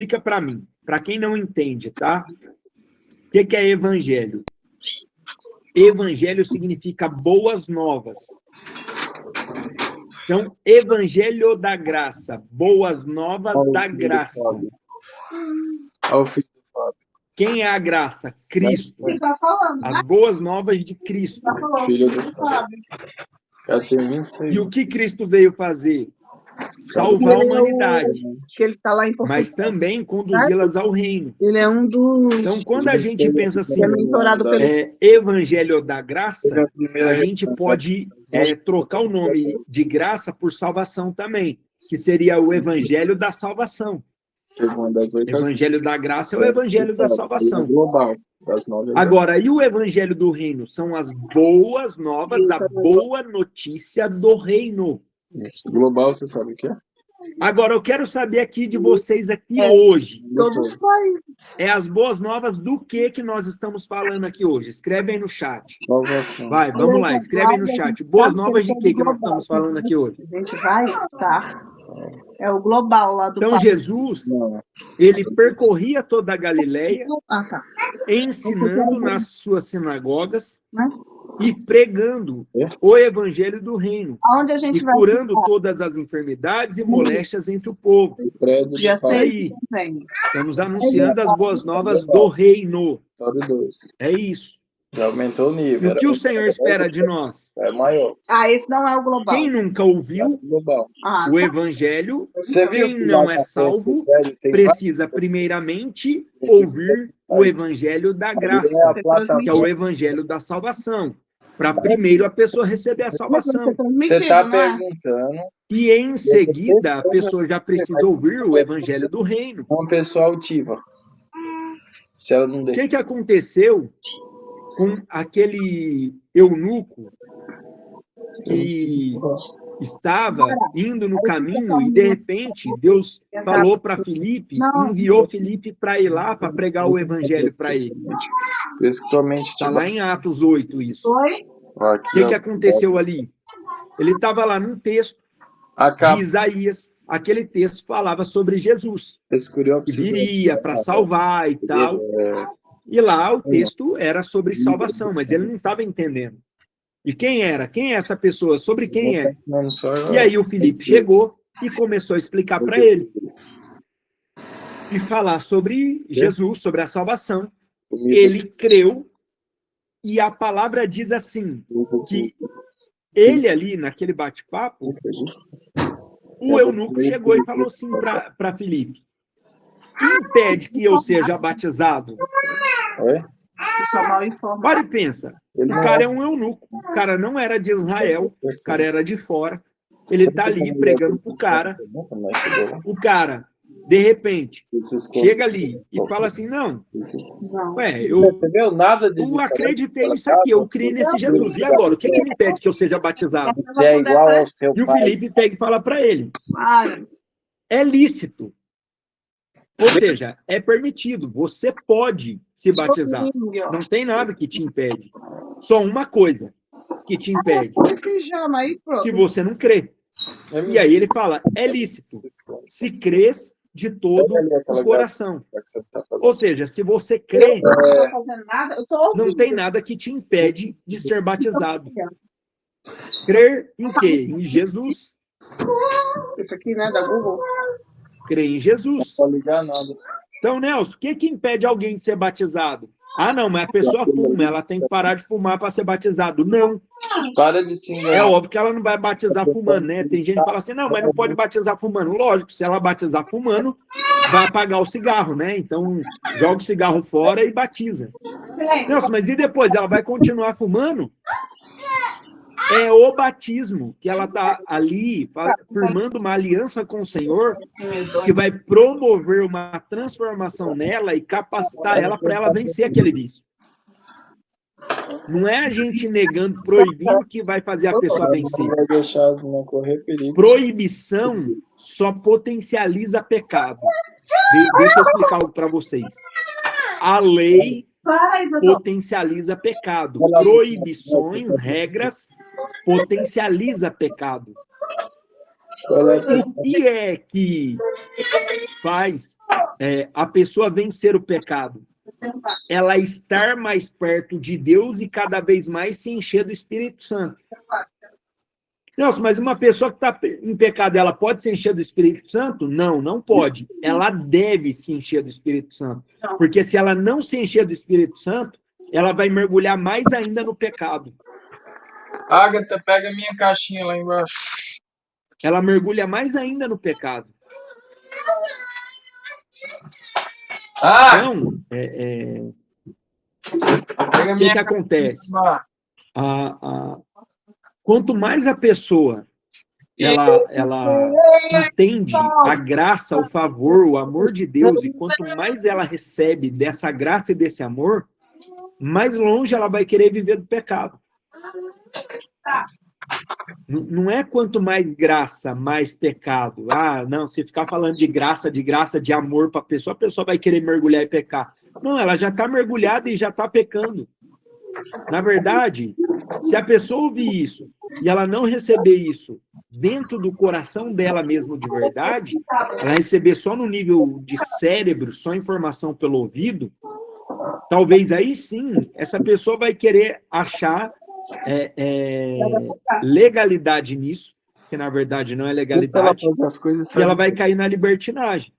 Fica para mim, para quem não entende, tá? O que é evangelho? Evangelho significa boas novas. Então, evangelho da graça, boas novas da graça. Quem é a graça? Cristo. As boas novas de Cristo. Filho do Fábio. Já tem 26. E o que Cristo veio fazer? Salvar a humanidade, que ele tá lá em Portugal, mas também conduzi-las ao reino. ele é um dos Então, quando a gente pensa assim, que é mentorado pelo evangelho da graça, a gente pode trocar o nome de graça por salvação também, que seria o evangelho da salvação. Evangelho da graça é o evangelho da salvação. Agora, e o evangelho do reino? São as boas novas, a boa notícia do reino. Isso. Global, você sabe o que é? Agora, eu quero saber aqui de vocês aqui hoje. todos os países. É as boas novas do que nós estamos falando aqui hoje? Escreve aí no chat. Salvação. Vai, vamos lá, escreve aí no chat. Boas novas de que nós estamos falando aqui hoje? A gente vai estar. É o global lá do Então, país. Jesus, ele percorria toda a Galileia, Ah, tá. ensinando nas suas sinagogas Né? e pregando o evangelho do reino. Aonde a gente E vai curando todas as enfermidades e moléstias entre o povo. dia Isso aí. 6 vem. Estamos anunciando as boas novas do reino. É isso. Já aumentou o nível. E o que o Senhor espera de nós? É maior. Ah, esse não é o global. Quem nunca ouviu Global. Ah, o evangelho, Você viu quem que não lá é na salvo, frente tem precisa primeiramente ouvir o evangelho da graça, que é o evangelho da salvação, para primeiro a pessoa receber a salvação. Você está perguntando, E em seguida a pessoa já precisa ouvir o evangelho do reino. uma pessoa altiva. Se ela não O deixar. que aconteceu com aquele eunuco que estava indo no caminho e, de repente, Deus falou para Filipe, enviou Filipe para ir lá para pregar o evangelho para ele. Principalmente Está lá em Atos 8 isso. Foi? aqui, O que aconteceu ali? Ele estava lá num texto de Isaías. Aquele texto falava sobre Jesus, que viria para salvar e tal. E lá o texto era sobre salvação, mas ele não estava entendendo. E quem era? Quem é essa pessoa? Sobre quem é? E aí o Filipe chegou e começou a explicar para ele. E falar sobre Jesus, sobre a salvação. Ele creu e a palavra diz assim, que ele ali, naquele bate-papo, o eunuco chegou e falou assim para Filipe: quem impede que eu seja batizado? Só mal informado. Para e pensa. O cara é um eunuco. O cara não era de Israel. O cara era de fora. Ele está ali pregando pro cara. O cara, de repente, chega ali e fala assim, não, ué, eu acreditei nisso aqui, eu criei nesse Jesus. E agora, o que me impede que eu seja batizado? Você é igual ao seu E o pai. Filipe pega e fala para ele, Para. é lícito. Ou seja, é permitido, você pode se batizar. Não tem nada que te impede. Só uma coisa que te impede. Pijama aí, pronto. Se você não crê. E aí ele fala, é lícito, se crês de todo o coração. Ou seja, se você crê, Não tô fazendo nada, eu tô ouvindo. não tem nada que te impede de ser batizado. Crer em quê? Em Jesus. Isso aqui, né, da Google. Crer em Jesus. Não pode ligar nada. Então, Nelson, o que impede alguém de ser batizado? Ah, não, mas a pessoa fuma, ela tem que parar de fumar para ser batizado. Não. Para de se enganar. É óbvio que ela não vai batizar fumando, né? Tem gente que fala assim, não, mas não pode batizar fumando. Lógico, se ela batizar fumando, vai apagar o cigarro, né? Então, joga o cigarro fora e batiza. Nelson, mas e depois? Ela vai continuar fumando? É o batismo, que ela está ali firmando uma aliança com o Senhor, que vai promover uma transformação nela e capacitar ela para ela vencer aquele vício. Não é a gente negando, proibindo que vai fazer a pessoa vencer. Vai deixar as meninas correr perigo. Proibição só potencializa pecado. Deixa eu explicar algo para vocês. A lei potencializa pecado. Proibições, regras, potencializa pecado. O que é que faz a pessoa vencer o pecado? Ela estar mais perto de Deus e cada vez mais se encher do Espírito Santo. Nossa, mas uma pessoa que está em pecado, ela pode se encher do Espírito Santo? Não, não pode. Ela deve se encher do Espírito Santo. Porque se ela não se encher do Espírito Santo, ela vai mergulhar mais ainda no pecado. Agatha, pega a minha caixinha lá embaixo. Ela mergulha mais ainda no pecado. Então, o que acontece? Quanto mais a pessoa ela entende a graça, o favor, o amor de Deus, e quanto mais ela recebe dessa graça e desse amor, mais longe ela vai querer viver do pecado. Não é quanto mais graça, mais pecado. Ah, não, se ficar falando de graça, de amor para a pessoa vai querer mergulhar e pecar. Não, ela já está mergulhada e já está pecando. Na verdade, se a pessoa ouvir isso e ela não receber isso dentro do coração dela mesmo de verdade, ela receber só no nível de cérebro, só informação pelo ouvido, talvez aí sim, essa pessoa vai querer achar legalidade nisso, que na verdade não é legalidade, e ela vai cair na libertinagem.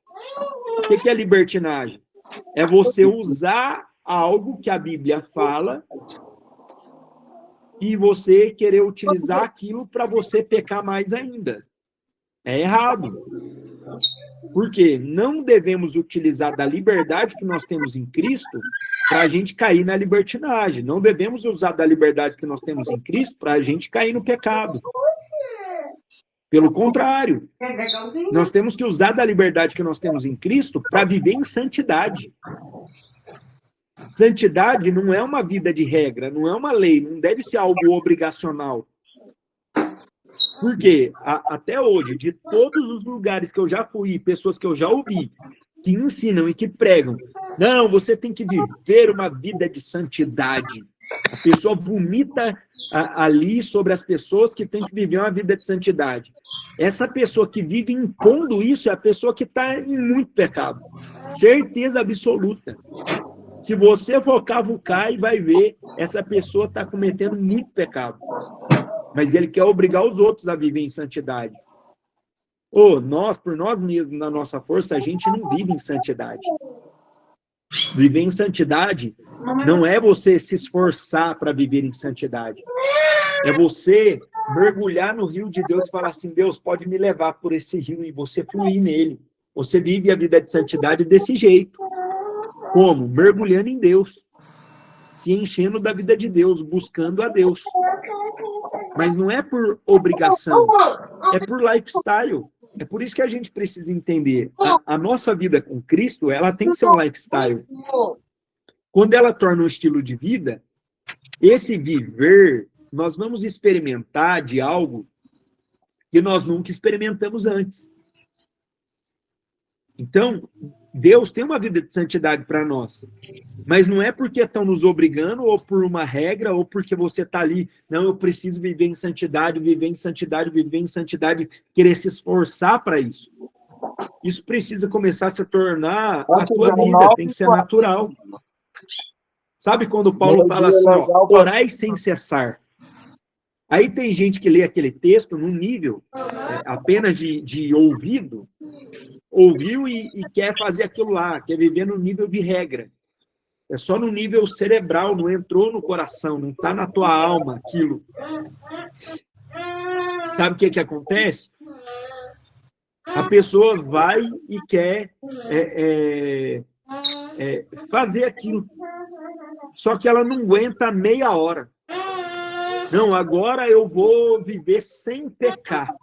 O que é libertinagem? É você usar algo que a Bíblia fala e você querer utilizar aquilo para você pecar mais ainda. É errado. Por quê? Não devemos utilizar da liberdade que nós temos em Cristo para a gente cair na libertinagem. Não devemos usar da liberdade que nós temos em Cristo para a gente cair no pecado. Pelo contrário, nós temos que usar da liberdade que nós temos em Cristo para viver em santidade. Santidade não é uma vida de regra, não é uma lei, não deve ser algo obrigacional. Porque até hoje, de todos os lugares que eu já fui, pessoas que eu já ouvi, que ensinam e que pregam, não, você tem que viver uma vida de santidade. A pessoa vomita ali sobre as pessoas que têm que viver uma vida de santidade. Essa pessoa que vive impondo isso é a pessoa que está em muito pecado. Certeza absoluta. Se você for cavucar e vai ver, essa pessoa está cometendo muito pecado. Mas ele quer obrigar os outros a viver em santidade. Nós, por nós mesmos, na nossa força, a gente não vive em santidade. Viver em santidade não é você se esforçar para viver em santidade. É você mergulhar no rio de Deus e falar assim, Deus, pode me levar por esse rio e você fluir nele. Você vive a vida de santidade desse jeito. Como? Mergulhando em Deus. Se enchendo da vida de Deus, buscando a Deus. Mas não é por obrigação, é por lifestyle. É por isso que a gente precisa entender. A nossa vida com Cristo, ela tem que ser um lifestyle. Quando ela torna um estilo de vida, esse viver, nós vamos experimentar de algo que nós nunca experimentamos antes. Então, Deus tem uma vida de santidade para nós. Mas não é porque estão nos obrigando, ou por uma regra, ou porque você está ali, não, eu preciso viver em santidade, viver em santidade, viver em santidade, querer se esforçar para isso. Isso precisa começar a se tornar a tua vida, tem que ser natural. Sabe quando Paulo fala assim, orai sem cessar? Aí tem gente que lê aquele texto num nível apenas de ouvido, ouviu e quer fazer aquilo lá, quer viver no nível de regra. É só no nível cerebral, não entrou no coração, não está na tua alma aquilo. Sabe o que acontece? A pessoa vai e quer fazer aquilo. Só que ela não aguenta meia hora. Não, agora eu vou viver sem pecar.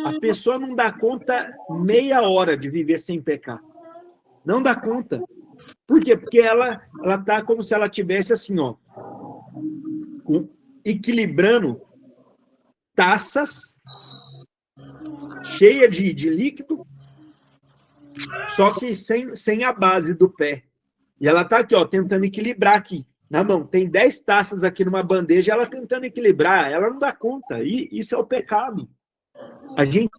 A pessoa não dá conta meia hora de viver sem pecar. Não dá conta. Por quê? Porque ela tá como se ela tivesse assim, equilibrando taças cheias de líquido, só que sem a base do pé. E ela tá aqui, tentando equilibrar aqui. Na mão, tem 10 taças aqui numa bandeja, ela tentando equilibrar, ela não dá conta. E isso é o pecado. A gente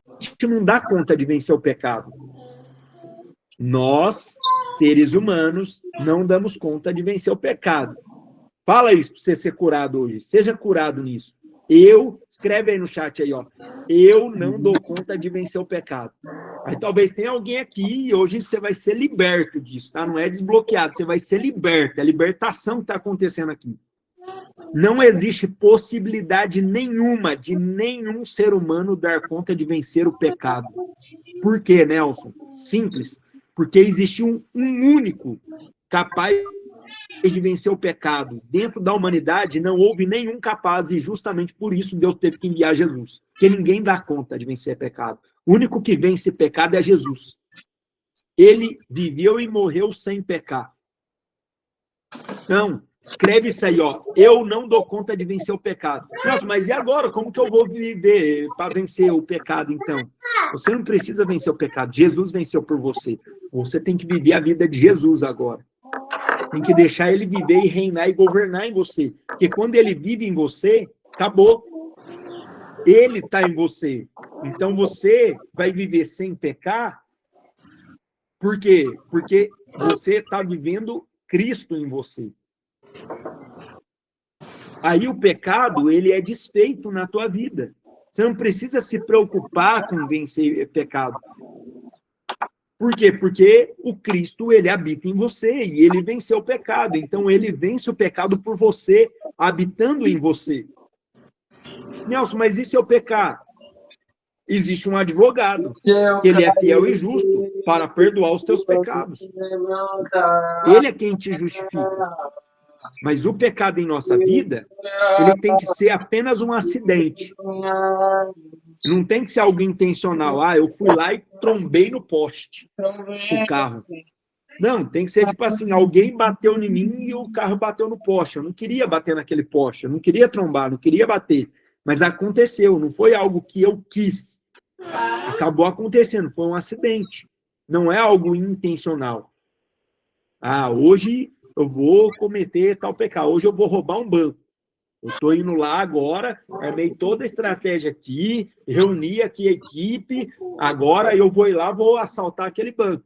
não dá conta de vencer o pecado. Nós, seres humanos, não damos conta de vencer o pecado. Fala isso para você ser curado hoje. Seja curado nisso. Escreve aí no chat aí, ó. Eu não dou conta de vencer o pecado. Aí talvez tenha alguém aqui e hoje você vai ser liberto disso, tá? Não é desbloqueado, você vai ser liberto. É a libertação que está acontecendo aqui. Não existe possibilidade nenhuma de nenhum ser humano dar conta de vencer o pecado. Por quê, Nelson? Simples. Porque existe um único capaz de vencer o pecado. Dentro da humanidade não houve nenhum capaz e justamente por isso Deus teve que enviar Jesus. Porque ninguém dá conta de vencer pecado. O único que vence pecado é Jesus. Ele viveu e morreu sem pecar. Então, escreve isso aí, ó. Eu não dou conta de vencer o pecado. Nossa, mas e agora? Como que eu vou viver para vencer o pecado, então? Você não precisa vencer o pecado. Jesus venceu por você. Você tem que viver a vida de Jesus agora. Tem que deixar ele viver e reinar e governar em você. Porque quando ele vive em você, acabou. Ele está em você. Então você vai viver sem pecar. Por quê? Porque você está vivendo Cristo em você. Aí o pecado, ele é desfeito na tua vida. Você não precisa se preocupar com vencer pecado. Por quê? Porque o Cristo, ele habita em você e ele venceu o pecado. Então, ele vence o pecado por você, habitando em você. Nelson, mas e se eu pecar? Existe um advogado, que ele é fiel e justo para perdoar os teus pecados. Ele é quem te justifica. Mas o pecado em nossa vida, ele tem que ser apenas um acidente. Não tem que ser algo intencional. Ah, eu fui lá e trombei no poste o carro. Não, tem que ser tipo assim, alguém bateu em mim e o carro bateu no poste. Eu não queria bater naquele poste, eu não queria trombar, não queria bater. Mas aconteceu, não foi algo que eu quis. Acabou acontecendo, foi um acidente. Não é algo intencional. Ah, hoje eu vou cometer tal pecado, hoje eu vou roubar um banco. Eu estou indo lá agora, armei toda a estratégia aqui, reuni aqui a equipe, agora eu vou ir lá, vou assaltar aquele banco.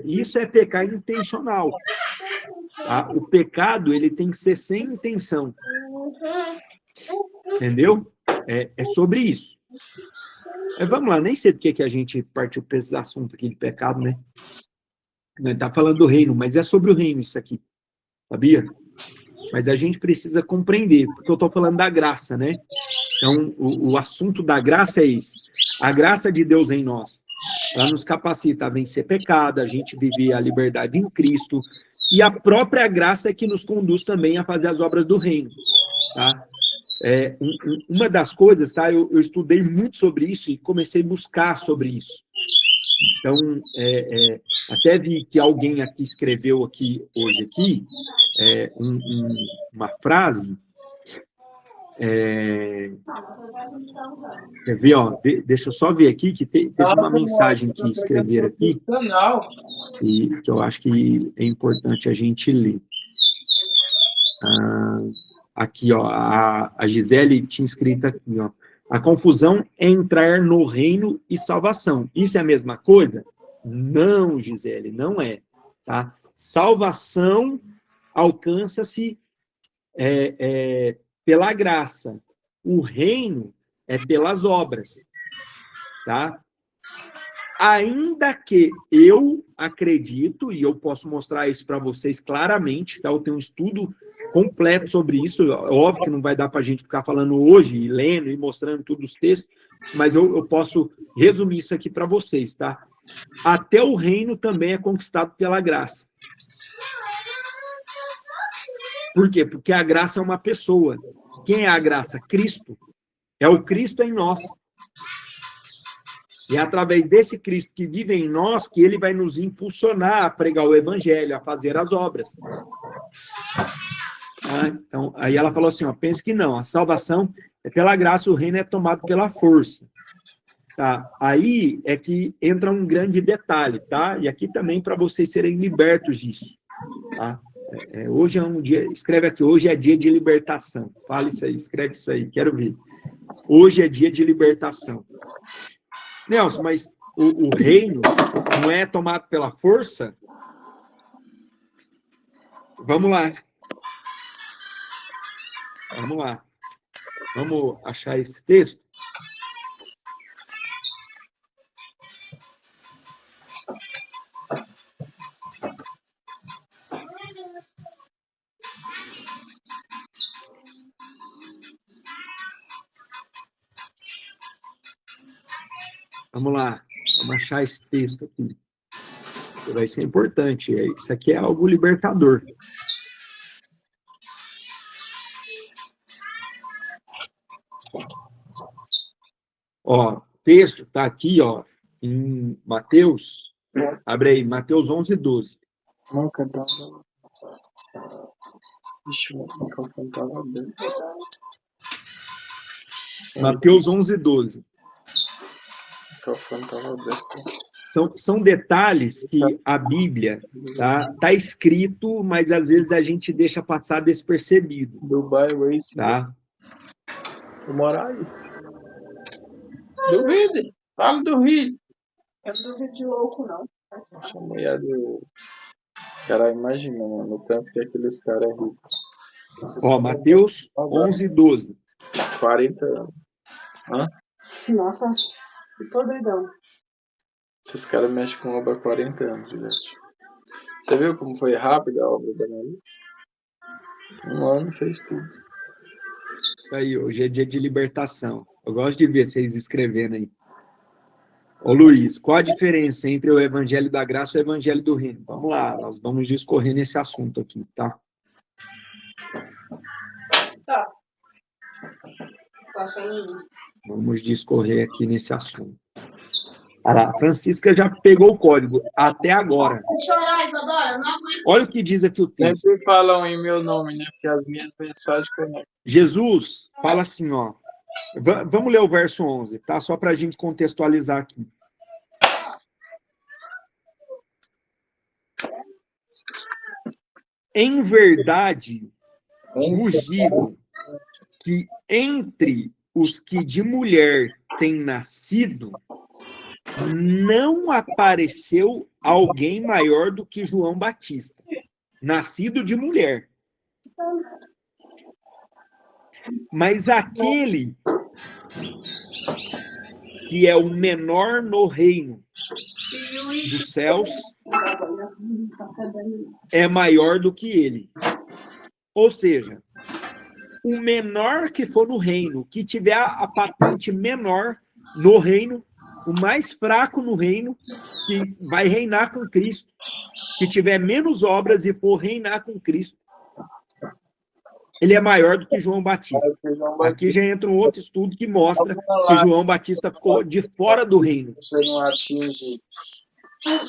Isso é pecar intencional. Tá? O pecado, ele tem que ser sem intenção. Entendeu? É sobre isso. Vamos lá, nem sei do que a gente partiu para esse assunto aqui de pecado, né? Está falando do reino, mas é sobre o reino isso aqui. Sabia? Mas a gente precisa compreender, porque eu estou falando da graça, né? Então, o assunto da graça é esse. A graça de Deus em nós. Ela nos capacita a vencer pecado, a gente viver a liberdade em Cristo, e a própria graça é que nos conduz também a fazer as obras do reino. Tá? Uma das coisas, tá? Eu estudei muito sobre isso e comecei a buscar sobre isso. Então, até vi que alguém aqui escreveu aqui, hoje aqui, uma frase. Quer ver, ó? Deixa eu só ver aqui, que teve uma mensagem que escreveram aqui, e que eu acho que é importante a gente ler. Aqui, ó, a Gisele tinha escrito aqui, ó. A confusão é entrar no reino e salvação. Isso é a mesma coisa? Não, Gisele, não é. Tá? Salvação alcança-se pela graça. O reino é pelas obras. Tá? Ainda que eu acredito, e eu posso mostrar isso para vocês claramente, tá? Eu tenho um estudo completo sobre isso, óbvio que não vai dar para a gente ficar falando hoje, e lendo, e mostrando todos os textos, mas eu posso resumir isso aqui para vocês, tá? Até o reino também é conquistado pela graça. Por quê? Porque a graça é uma pessoa. Quem é a graça? Cristo. É o Cristo em nós. E é através desse Cristo que vive em nós que ele vai nos impulsionar a pregar o evangelho, a fazer as obras. Então, aí ela falou assim, ó, pense que não, a salvação é pela graça, o reino é tomado pela força. Tá? Aí é que entra um grande detalhe, tá? E aqui também para vocês serem libertos disso. Tá? Hoje é um dia, escreve aqui, hoje é dia de libertação. Fala isso aí, escreve isso aí, quero ver. Hoje é dia de libertação. Nelson, mas o reino não é tomado pela força. Vamos lá. Vamos lá. Vamos achar esse texto? Vamos lá. Vamos achar esse texto aqui. Vai ser importante. Isso aqui é algo libertador. Ó, o texto está aqui, ó, em Mateus. Abre aí, Mateus 11:12. Mateus 11:12. São detalhes que a Bíblia tá escrito, mas às vezes a gente deixa passar despercebido. Dubai Racing. Tá? Vou morar aí. Duvide. Fala do Rio. Eu não duvido de louco, não. Essa mulher do... Cara, imagina, mano, o tanto que aqueles caras é rico. Ó, Mateus 11:12. 40 anos. Hã? Nossa, ficou doidão. Esses caras mexem com obra há 40 anos, gente. Você viu como foi rápida a obra da Maria? Um ano fez tudo. Isso aí, hoje é dia de libertação. Eu gosto de ver vocês escrevendo aí. Ô Luiz, qual a diferença entre o Evangelho da Graça e o Evangelho do Reino? Vamos lá, nós vamos discorrer nesse assunto aqui, tá? Tá. Vamos discorrer aqui nesse assunto. Olha lá, a Francisca já pegou o código, até agora. Olha o que diz aqui o texto. Sempre falam em meu nome, né? Porque as minhas mensagens conectam. Jesus fala assim, ó. Vamos ler o verso 11, tá? Só para a gente contextualizar aqui. Em verdade, vos digo que entre os que de mulher têm nascido, não apareceu alguém maior do que João Batista, nascido de mulher. Mas aquele que é o menor no reino dos céus é maior do que ele. Ou seja, o menor que for no reino, que tiver a patente menor no reino, o mais fraco no reino, que vai reinar com Cristo, que tiver menos obras e for reinar com Cristo, ele é maior do que João Batista. Aqui já entra um outro estudo que mostra que João Batista ficou de fora do reino. Você não atinge.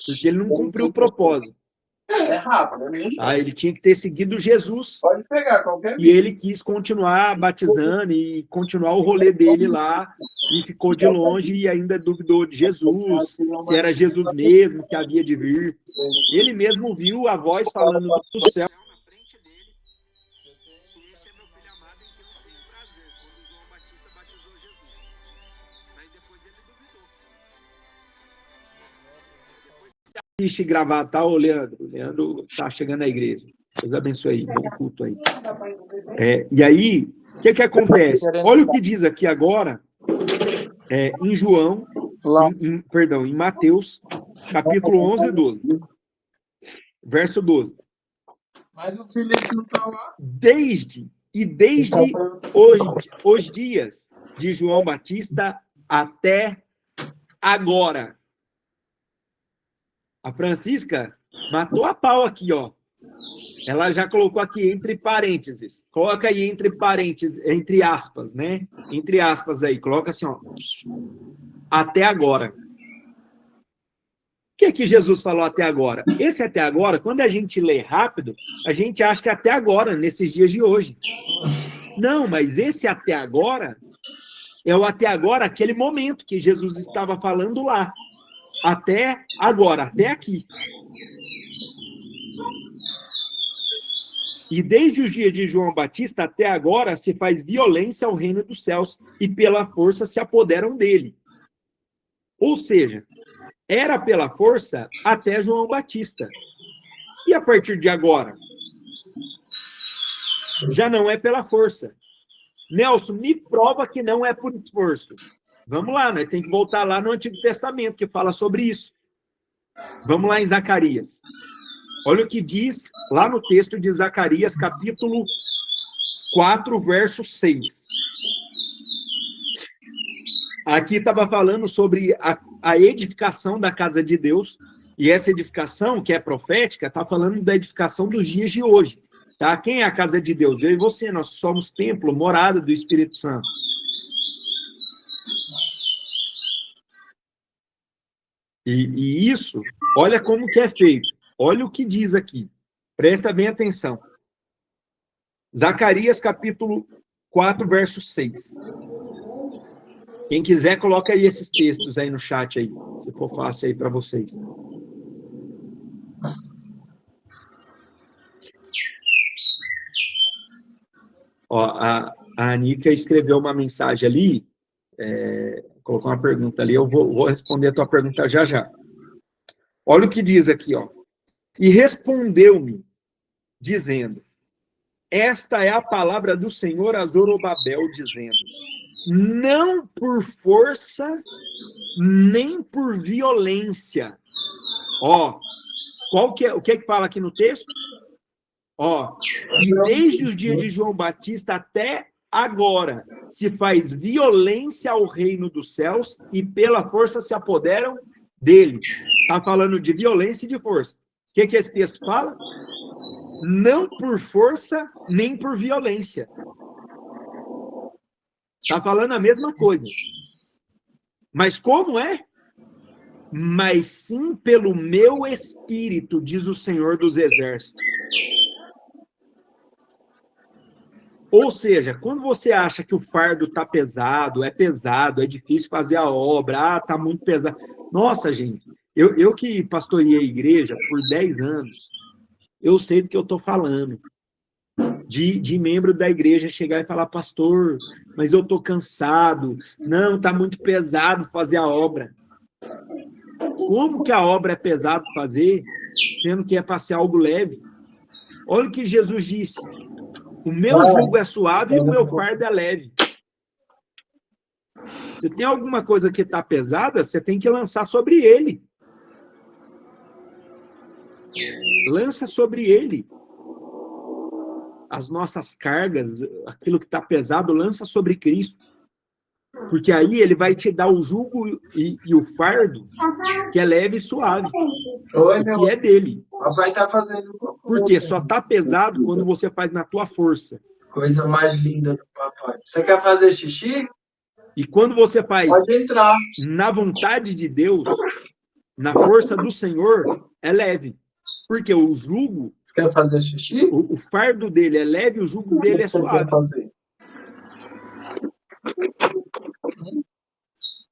Porque ele não cumpriu o propósito. É rápido, é muito rápido. Ele tinha que ter seguido Jesus. Pode pegar qualquer E ele quis continuar batizando e continuar o rolê dele lá. E ficou de longe e ainda duvidou de Jesus, se era Jesus mesmo que havia de vir. Ele mesmo viu a voz falando do céu. Assiste gravar, tá, ô Leandro? O Leandro tá chegando à igreja. Deus abençoe aí, bom culto aí. E aí, o que acontece? Olha o que diz aqui agora, em João, em Mateus, capítulo 11:12. Verso 12. Mas o Felipe não tá lá. Desde os dias de João Batista até agora. A Francisca matou a pau aqui, ó. Ela já colocou aqui entre parênteses. Coloca aí entre parênteses, entre aspas, né? Entre aspas aí. Coloca assim, ó. Até agora. O que Jesus falou até agora? Esse até agora, quando a gente lê rápido, a gente acha que é até agora, nesses dias de hoje. Não, mas esse até agora é o até agora, aquele momento que Jesus estava falando lá. Até agora, até aqui. E desde os dias de João Batista até agora se faz violência ao reino dos céus e pela força se apoderam dele. Ou seja, Era pela força até João Batista. E a partir de agora? Já não é pela força. Nelson, me prova que não é por esforço. Vamos lá, né? Tem que voltar lá no Antigo Testamento, que fala sobre isso. Vamos lá em Zacarias. Olha o que diz lá no texto de Zacarias, capítulo 4, verso 6. Aqui estava falando sobre a edificação da casa de Deus, e essa edificação, que é profética, está falando da edificação dos dias de hoje. Tá? Quem é a casa de Deus? Eu e você, nós somos templo, morada do Espírito Santo. E isso, olha como que é feito. Olha o que diz aqui. Presta bem atenção. Zacarias, capítulo 4, verso 6. Quem quiser, coloca aí esses textos aí no chat, aí, se for fácil aí para vocês. Ó, a Anica escreveu uma mensagem ali, colocou uma pergunta ali, eu vou responder a tua pergunta já já. Olha o que diz aqui, ó. E respondeu-me, dizendo, esta é a palavra do Senhor a Zorobabel, dizendo, não por força, nem por violência. Ó, o que fala aqui no texto? Ó, e desde os dias de João Batista até agora se faz violência ao reino dos céus e pela força se apoderam dele. Está falando de violência e de força. O que esse texto fala? Não por força, nem por violência. Está falando a mesma coisa. Mas como é? Mas sim pelo meu espírito, diz o Senhor dos Exércitos. Ou seja, quando você acha que o fardo está pesado, é difícil fazer a obra, está muito pesado. Nossa, gente, eu que pastoreei a igreja por 10 anos, eu sei do que eu estou falando. De membro da igreja chegar e falar, pastor, mas eu estou cansado, não, está muito pesado fazer a obra. Como que a obra é pesado fazer, sendo que é para ser algo leve? Olha o que Jesus disse. O meu jugo é suave e o meu fardo é leve. Se tem alguma coisa que está pesada, você tem que lançar sobre ele. Lança sobre ele. As nossas cargas, aquilo que está pesado, lança sobre Cristo. Porque aí ele vai te dar o jugo e o fardo, que é leve e suave. Que é dele. Papai tá fazendo. Porque só está pesado quando você faz na tua força. Coisa mais linda do papai. Você quer fazer xixi? E quando você faz pode entrar. Na vontade de Deus, na força do Senhor, é leve. Porque o jugo... Você quer fazer xixi? O fardo dele é leve, o jugo dele é suave. Fazer?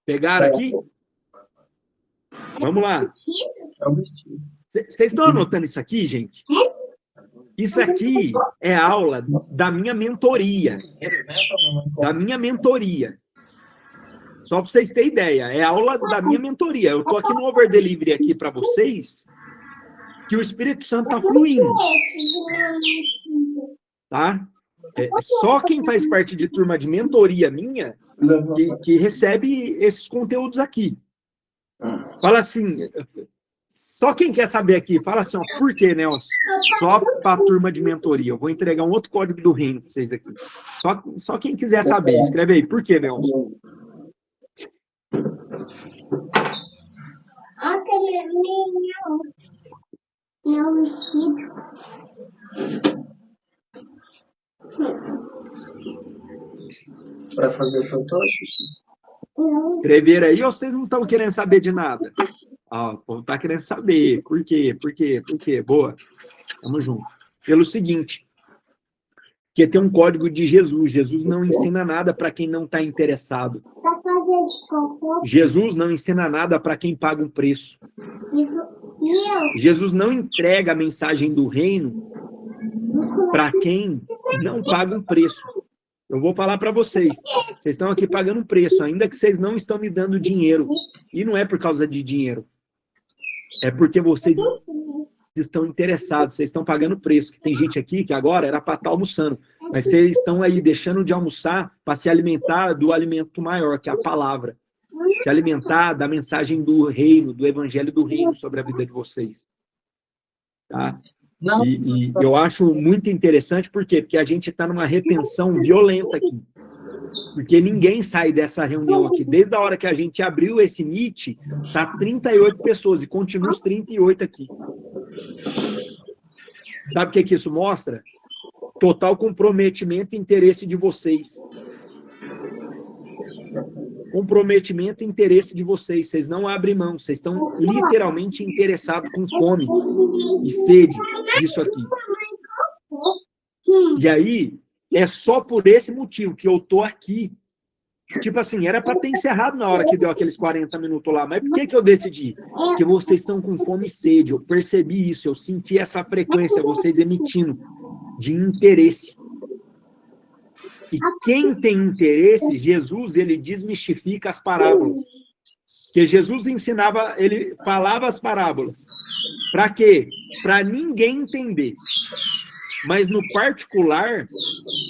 Pegaram aqui? Vamos lá. Vocês estão anotando isso aqui, gente? Isso aqui é aula da minha mentoria. Da minha mentoria. Só para vocês terem ideia. É aula da minha mentoria. Eu estou aqui no Over Delivery aqui para vocês, que o Espírito Santo está fluindo. Tá? Só quem faz parte de turma de mentoria minha que recebe esses conteúdos aqui. Fala assim, só quem quer saber aqui, fala assim, ó, por quê, Nelson? Só para a turma de mentoria. Eu vou entregar um outro código do reino para vocês aqui. Só quem quiser saber, escreve aí, por quê, Nelson? Meu vestido. Vai fazer fantoche? Escrever aí ou vocês não estão querendo saber de nada? Ah, o povo está querendo saber. Por quê? Por quê? Por quê? Boa. Tamo junto. Pelo seguinte, que tem um código de Jesus. Jesus não ensina nada para quem não está interessado. Jesus não ensina nada para quem paga um preço. Jesus não entrega a mensagem do reino para quem não paga um preço. Eu vou falar para vocês. Vocês estão aqui pagando um preço, ainda que vocês não estão me dando dinheiro. E não é por causa de dinheiro. é porque vocês estão interessados, vocês estão pagando preço. Que tem gente aqui que agora era para estar almoçando, mas vocês estão aí deixando de almoçar para se alimentar do alimento maior, que é a palavra. Se alimentar da mensagem do reino, do evangelho do reino sobre a vida de vocês. Tá? E eu acho muito interessante, por quê? Porque a gente está numa retenção violenta aqui. Porque ninguém sai dessa reunião aqui. Desde a hora que a gente abriu esse Meet, tá 38 pessoas e continua os 38 aqui. Sabe o que isso mostra? Total comprometimento e interesse de vocês. Comprometimento e interesse de vocês. Vocês não abrem mão. Vocês estão literalmente interessados com fome e sede disso aqui. E aí, é só por esse motivo que eu tô aqui. Tipo assim, era para ter encerrado na hora que deu aqueles 40 minutos lá. Mas por que eu decidi? Porque vocês estão com fome e sede. Eu percebi isso, eu senti essa frequência, vocês emitindo de interesse. E quem tem interesse, Jesus, ele desmistifica as parábolas. Porque Jesus ensinava, ele falava as parábolas. Para quê? Para ninguém entender. Mas no particular,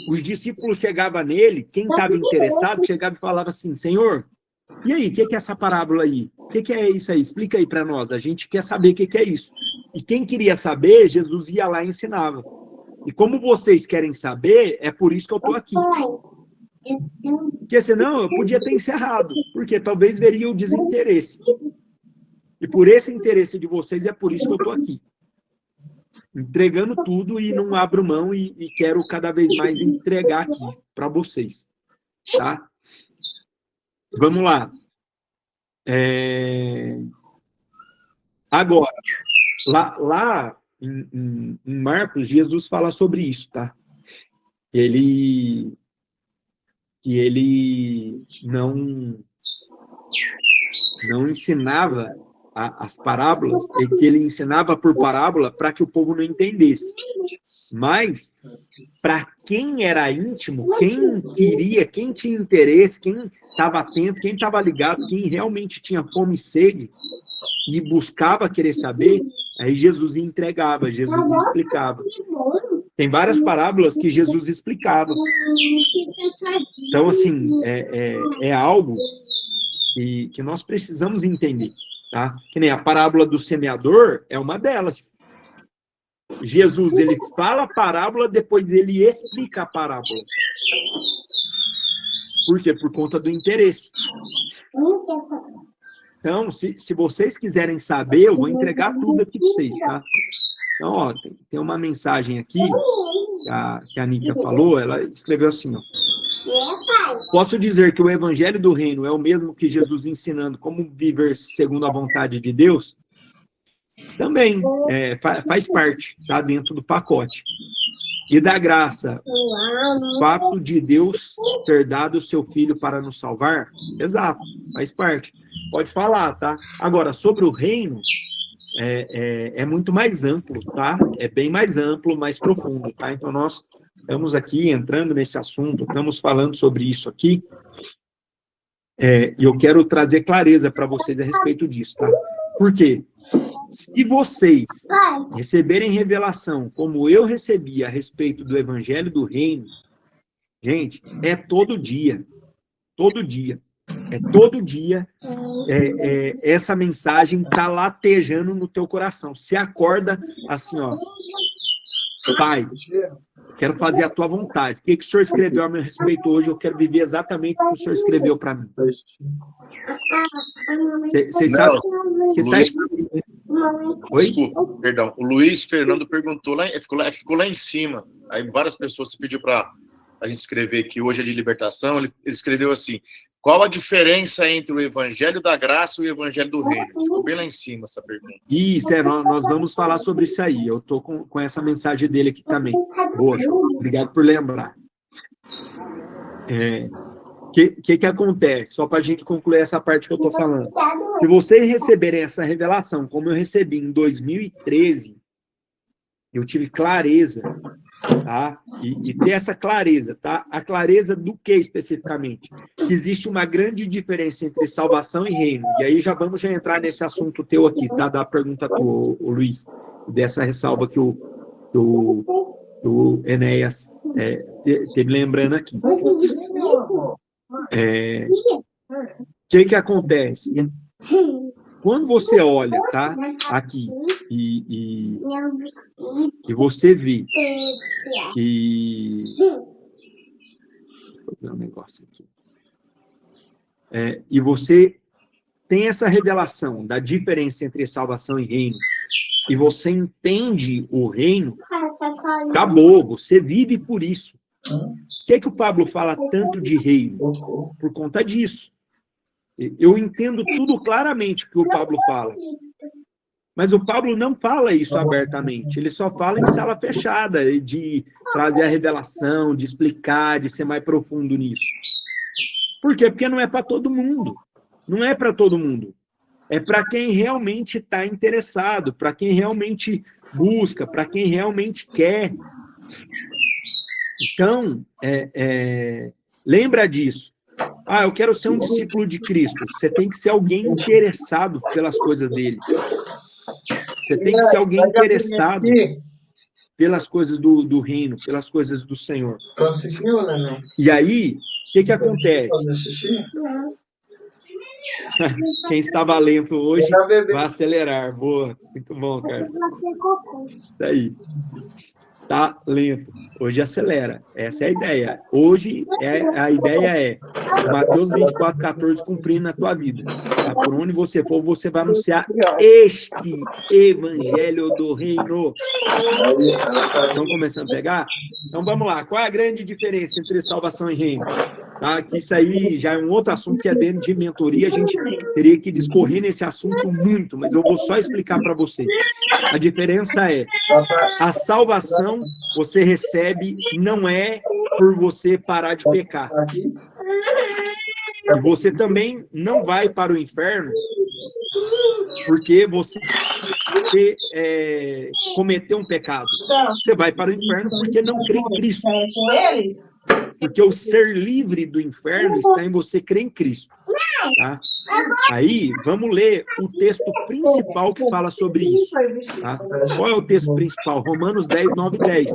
os discípulos chegavam nele, quem estava interessado, chegava e falava assim, Senhor, e aí, o que é essa parábola aí? O que é isso aí? Explica aí para nós, a gente quer saber o que é isso. E quem queria saber, Jesus ia lá e ensinava. E como vocês querem saber, é por isso que eu estou aqui. Porque senão eu podia ter encerrado, porque talvez veria o desinteresse. E por esse interesse de vocês, é por isso que eu estou aqui. Entregando tudo e não abro mão e quero cada vez mais entregar aqui para vocês. Tá? Vamos lá. Agora, lá em Marcos, Jesus fala sobre isso, tá? Que ele não ensinava as parábolas, e que ele ensinava por parábola para que o povo não entendesse. Mas, para quem era íntimo, quem queria, quem tinha interesse, quem estava atento, quem estava ligado, quem realmente tinha fome e sede e buscava querer saber, aí Jesus entregava, Jesus explicava. Tem várias parábolas que Jesus explicava. Então, assim, é algo que nós precisamos entender. Tá? Que nem a parábola do semeador é uma delas. Jesus, ele fala a parábola, depois ele explica a parábola. Por quê? Por conta do interesse. Então, se vocês quiserem saber, eu vou entregar tudo aqui para vocês, tá? Então, ó, tem uma mensagem aqui que a Nica falou, ela escreveu assim, ó. Posso dizer que o evangelho do reino é o mesmo que Jesus ensinando como viver segundo a vontade de Deus? Também faz parte, tá dentro do pacote. E da graça, o fato de Deus ter dado o seu filho para nos salvar? Exato, faz parte. Pode falar, tá? Agora, sobre o reino, é muito mais amplo, tá? É bem mais amplo, mais profundo, tá? Então, nós estamos aqui entrando nesse assunto, estamos falando sobre isso aqui, e eu quero trazer clareza para vocês a respeito disso, tá? Por quê? Se vocês receberem revelação, como eu recebi a respeito do evangelho do reino, gente, é todo dia, todo dia. Todo dia essa mensagem está latejando no teu coração. Você acorda assim, ó, Pai, quero fazer a tua vontade. O que o Senhor escreveu a meu respeito hoje? Eu quero viver exatamente o que o Senhor escreveu para mim. Vocês sabem que está escrito. Desculpa, perdão. O Luiz Fernando perguntou, ficou lá em cima. Aí várias pessoas se pediu para a gente escrever que hoje é de libertação. Ele escreveu assim: qual a diferença entre o evangelho da graça e o evangelho do reino? Ficou bem lá em cima essa pergunta. Isso, nós vamos falar sobre isso aí. Eu estou com essa mensagem dele aqui também. Boa, obrigado por lembrar. O que acontece? Só para a gente concluir essa parte que eu estou falando. Se vocês receberem essa revelação, como eu recebi em 2013, eu tive clareza tá? E ter essa clareza, tá? A clareza do que especificamente? Que existe uma grande diferença entre salvação e reino. E aí vamos entrar nesse assunto teu aqui, tá? Da pergunta tua, o Luiz, dessa ressalva que o Enéas teve lembrando aqui. O que acontece? Quando você olha, tá, aqui, e você vê que... Vou ver um negócio aqui. E você tem essa revelação da diferença entre salvação e reino, e você entende o reino, acabou, você vive por isso. Por que o Pablo fala tanto de reino? Por conta disso. Eu entendo tudo claramente que o Pablo fala. Mas o Pablo não fala isso abertamente. Ele só fala em sala fechada, de trazer a revelação, de explicar, de ser mais profundo nisso. Por quê? Porque não é para todo mundo. Não é para todo mundo. É para quem realmente está interessado, para quem realmente busca, para quem realmente quer. Então, lembra disso. Eu quero ser um discípulo de Cristo. Você tem que ser alguém interessado pelas coisas dele. Você tem que ser alguém interessado pelas coisas do reino, pelas coisas do Senhor. Conseguiu, né? E aí, o que acontece? Quem estava lento hoje vai acelerar. Boa, muito bom, cara. Isso aí. Tá lento. Hoje acelera. Essa é a ideia. Hoje, a ideia é Mateus 24:14 cumprindo na tua vida. Tá? Por onde você for, você vai anunciar este evangelho do reino. Estão começando a pegar? Então, vamos lá. Qual é a grande diferença entre salvação e reino? Tá? Que isso aí já é um outro assunto que é dentro de mentoria. A gente teria que discorrer nesse assunto muito, mas eu vou só explicar para vocês. A diferença é, a salvação você recebe não é por você parar de pecar. E você também não vai para o inferno porque você cometeu um pecado. Você vai para o inferno porque não crê em Cristo. Porque o ser livre do inferno está em você crer em Cristo. Tá? Aí, vamos ler o texto principal que fala sobre isso. Tá? Qual é o texto principal? Romanos 10, 9 e 10.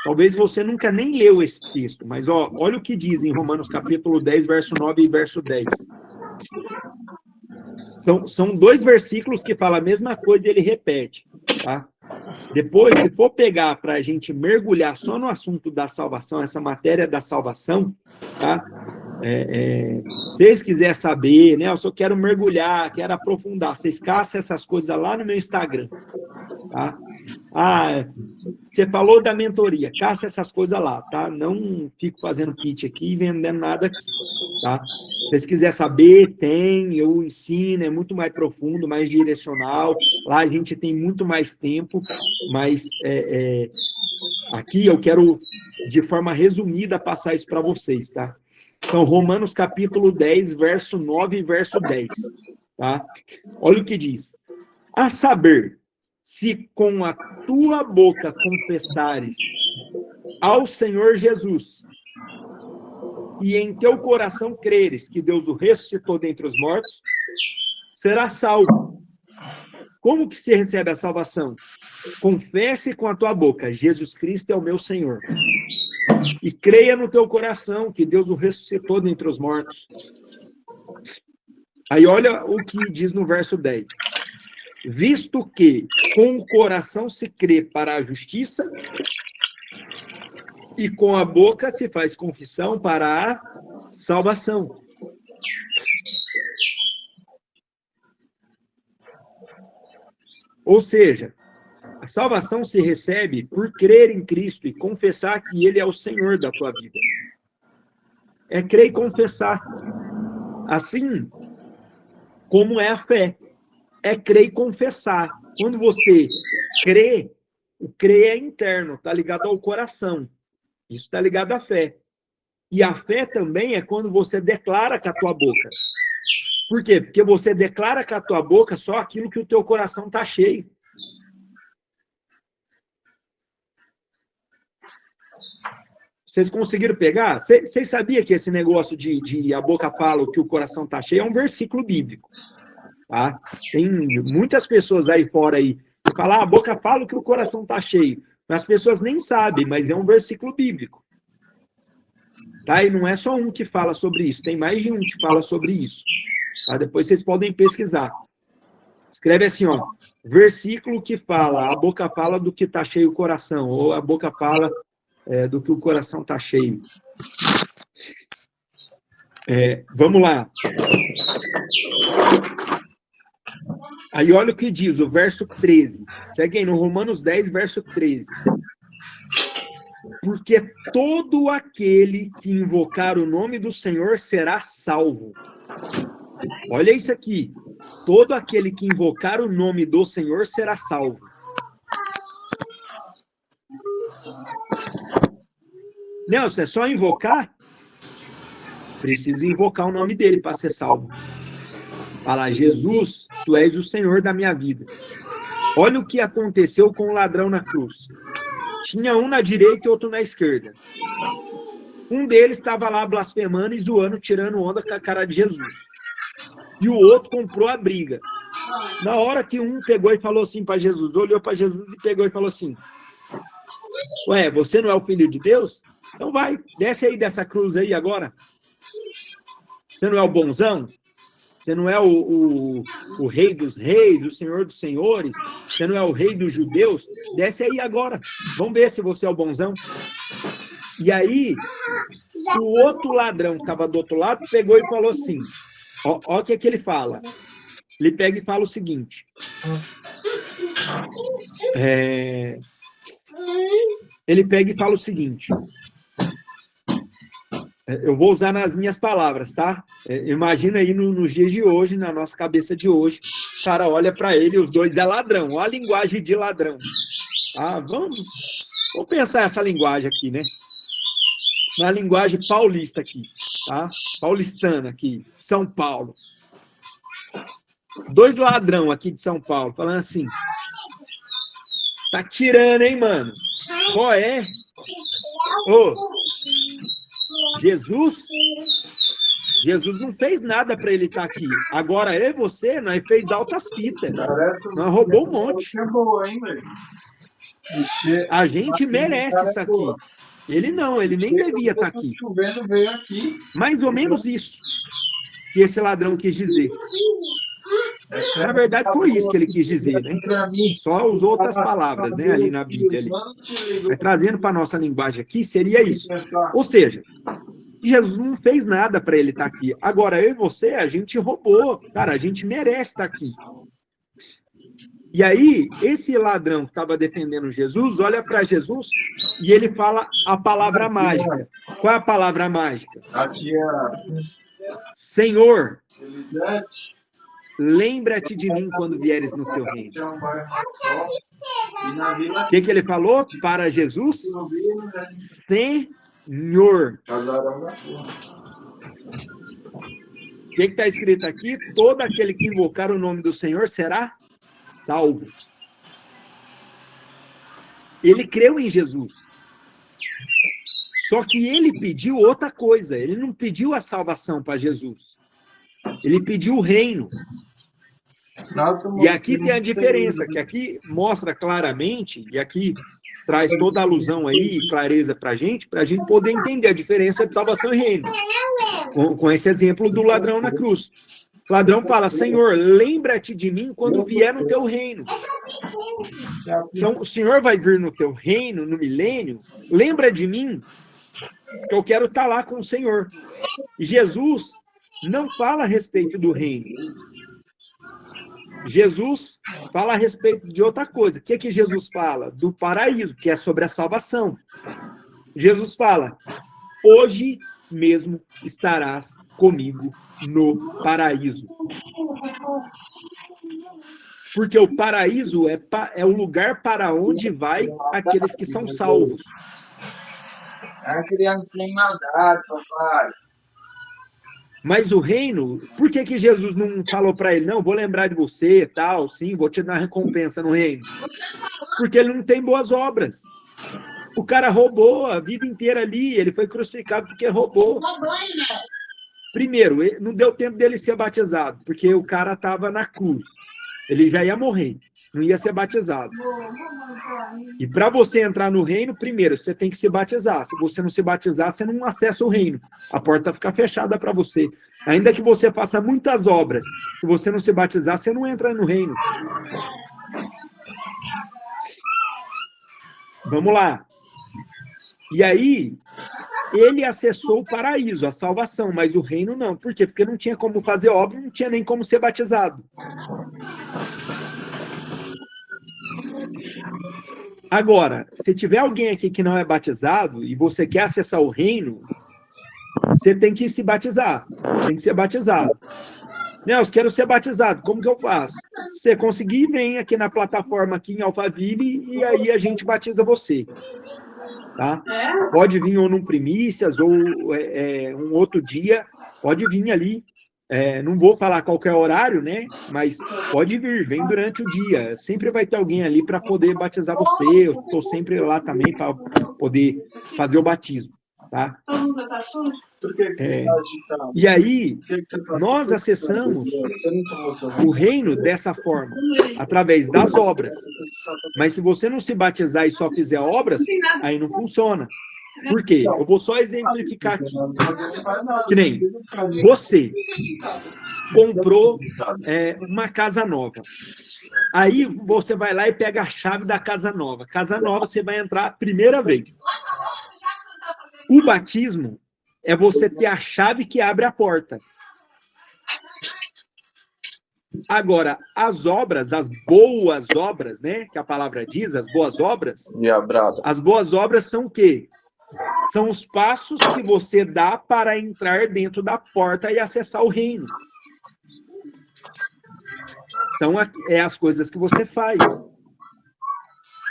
Talvez você nunca nem leu esse texto, mas olha o que diz em Romanos capítulo 10, verso 9 e verso 10. São dois versículos que falam a mesma coisa e ele repete. Tá? Depois, se for pegar para a gente mergulhar só no assunto da salvação, essa matéria da salvação, tá? Se vocês quiserem saber, né? Eu só quero mergulhar, quero aprofundar. Vocês caçam essas coisas lá no meu Instagram, tá? Você falou da mentoria, caça essas coisas lá, tá? Não fico fazendo pitch aqui e vendendo nada aqui, tá? Se vocês quiserem saber, eu ensino, é muito mais profundo, mais direcional. Lá a gente tem muito mais tempo, mas aqui eu quero, de forma resumida, passar isso para vocês, tá? Então, Romanos capítulo 10, verso 9 e verso 10, tá? Olha o que diz. A saber, se com a tua boca confessares ao Senhor Jesus e em teu coração creres que Deus o ressuscitou dentre os mortos, será salvo. Como que se recebe a salvação? Confesse com a tua boca, Jesus Cristo é o meu Senhor. E creia no teu coração que Deus o ressuscitou dentre os mortos. Aí olha o que diz no verso 10. Visto que com o coração se crê para a justiça e com a boca se faz confissão para a salvação. Ou seja, a salvação se recebe por crer em Cristo e confessar que Ele é o Senhor da tua vida. É crer e confessar. Assim como é a fé. É crer e confessar. Quando você crê, o crer é interno, está ligado ao coração. Isso está ligado à fé. E a fé também é quando você declara com a tua boca. Por quê? Porque você declara com a tua boca só aquilo que o teu coração está cheio. Vocês conseguiram pegar? Vocês sabiam que esse negócio de a boca fala o que o coração está cheio é um versículo bíblico, tá? Tem muitas pessoas aí fora aí que falam, a boca fala o que o coração está cheio. As pessoas nem sabem, mas é um versículo bíblico. Tá? E não é só um que fala sobre isso, tem mais de um que fala sobre isso. Tá? Depois vocês podem pesquisar. Escreve assim, ó, versículo que fala, a boca fala do que está cheio o coração, ou a boca fala do que o coração está cheio. Vamos lá. Aí olha o que diz, o verso 13. Segue aí, no Romanos 10, verso 13. Porque todo aquele que invocar o nome do Senhor será salvo. Olha isso aqui. Todo aquele que invocar o nome do Senhor será salvo. Nelson, é só invocar? Precisa invocar o nome dele para ser salvo. Fala, Jesus, tu és o Senhor da minha vida. Olha o que aconteceu com o ladrão na cruz. Tinha um na direita e outro na esquerda. Um deles estava lá blasfemando e zoando, tirando onda com a cara de Jesus. E o outro comprou a briga. Na hora que um pegou e falou assim para Jesus, olhou para Jesus e pegou e falou assim, ué, você não é o filho de Deus? Então vai, desce aí dessa cruz aí agora. Você não é o bonzão? Você não é o rei dos reis, o senhor dos senhores? Você não é o rei dos judeus? Desce aí agora. Vamos ver se você é o bonzão. E aí, o outro ladrão que estava do outro lado pegou e falou assim, ó o que é que ele fala. Ele pega e fala o seguinte. Ele pega e fala o seguinte. Eu vou usar nas minhas palavras, tá? Imagina aí nos dias de hoje, na nossa cabeça de hoje, o cara olha para ele, os dois é ladrão. Olha a linguagem de ladrão. Ah, vamos pensar essa linguagem aqui, né? Na linguagem paulista aqui, tá? Paulistana aqui, São Paulo. Dois ladrão aqui de São Paulo, falando assim, tá tirando, hein, mano? Qual é? Ô, Jesus não fez nada para ele estar aqui. Agora eu e você, nós fez altas fitas. Nós roubou um monte. A gente merece isso aqui. Ele não, ele nem devia estar aqui. Mais ou menos isso que esse ladrão quis dizer. Na verdade, foi isso que ele quis dizer, né? Só usou outras palavras, né, ali na Bíblia. Ali. Mas trazendo para a nossa linguagem aqui, seria isso. Ou seja, Jesus não fez nada para ele estar aqui. Agora, eu e você, a gente roubou. Cara, a gente merece estar aqui. E aí, esse ladrão que estava defendendo Jesus, olha para Jesus e ele fala a palavra mágica. Qual é a palavra mágica? Senhor, lembra-te de mim quando vieres no teu reino. O que ele falou para Jesus? Senhor. O que está escrito aqui? Todo aquele que invocar o nome do Senhor será salvo. Ele creu em Jesus. Só que ele pediu outra coisa. Ele não pediu a salvação para Jesus. Ele pediu o reino. E aqui tem a diferença, que aqui mostra claramente, e aqui traz toda a alusão aí, clareza para a gente poder entender a diferença de salvação e reino. Com esse exemplo do ladrão na cruz. O ladrão fala, Senhor, lembra-te de mim quando vier no teu reino. Então, o Senhor vai vir no teu reino, no milênio, lembra de mim, que eu quero estar lá com o Senhor. E Jesus não fala a respeito do reino. Jesus fala a respeito de outra coisa. O que Jesus fala? Do paraíso, que é sobre a salvação. Jesus fala, hoje mesmo estarás comigo no paraíso. Porque o paraíso é o lugar para onde vai aqueles que são salvos. É criança sem maldade, papai. Mas o reino, por que Jesus não falou para ele, não, vou lembrar de você, tal, sim, vou te dar recompensa no reino? Porque ele não tem boas obras. O cara roubou a vida inteira ali, ele foi crucificado porque roubou. Primeiro, não deu tempo dele ser batizado, porque o cara estava na cruz. Ele já ia morrer, não ia ser batizado. E para você entrar no reino, primeiro, você tem que se batizar. Se você não se batizar, você não acessa o reino. A porta fica fechada para você. Ainda que você faça muitas obras, se você não se batizar, você não entra no reino. Vamos lá. E aí, ele acessou o paraíso, a salvação, mas o reino não. Por quê? Porque não tinha como fazer obra, não tinha nem como ser batizado. Agora, se tiver alguém aqui que não é batizado e você quer acessar o reino, você tem que se batizar. Tem que ser batizado. Nelson, quero ser batizado. Como que eu faço? Se você conseguir, vem aqui na plataforma aqui em Alphaville e aí a gente batiza você. Tá? Pode vir ou num primícias ou um outro dia. Pode vir ali. Não vou falar qualquer horário, né? Mas pode vir, vem durante o dia. Sempre vai ter alguém ali para poder batizar você. Eu estou sempre lá também para poder fazer o batismo, tá? E aí, nós acessamos o reino dessa forma, através das obras. Mas se você não se batizar e só fizer obras, aí não funciona. Por quê? Eu vou só exemplificar aqui. Que nem você comprou uma casa nova. Aí você vai lá e pega a chave da casa nova. Casa nova, você vai entrar a primeira vez. O batismo é você ter a chave que abre a porta. Agora, as obras, as boas obras, né? Que a palavra diz, as boas obras. As boas obras são o quê? São os passos que você dá para entrar dentro da porta e acessar o reino. São as coisas que você faz.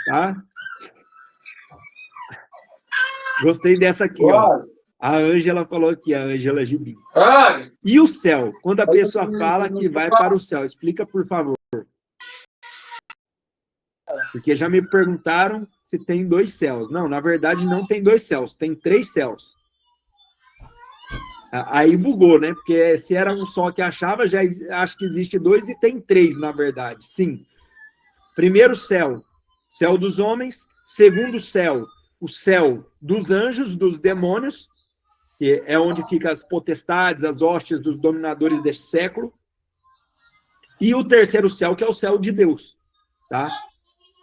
Tá? Gostei dessa aqui, ó. A Ângela falou aqui, a Ângela Gibi. E o céu? Quando a pessoa fala que vai para o céu, explica, por favor. Porque já me perguntaram se tem 2 céus. Não, na verdade não tem 2 céus, tem 3 céus. Aí bugou, né? Porque se era um só que achava, já acho que existe 2 e tem 3, na verdade. Sim. Primeiro céu, céu dos homens. Segundo céu, o céu dos anjos, dos demônios, que é onde ficam as potestades, as hostes, os dominadores deste século. E o terceiro céu, que é o céu de Deus, tá?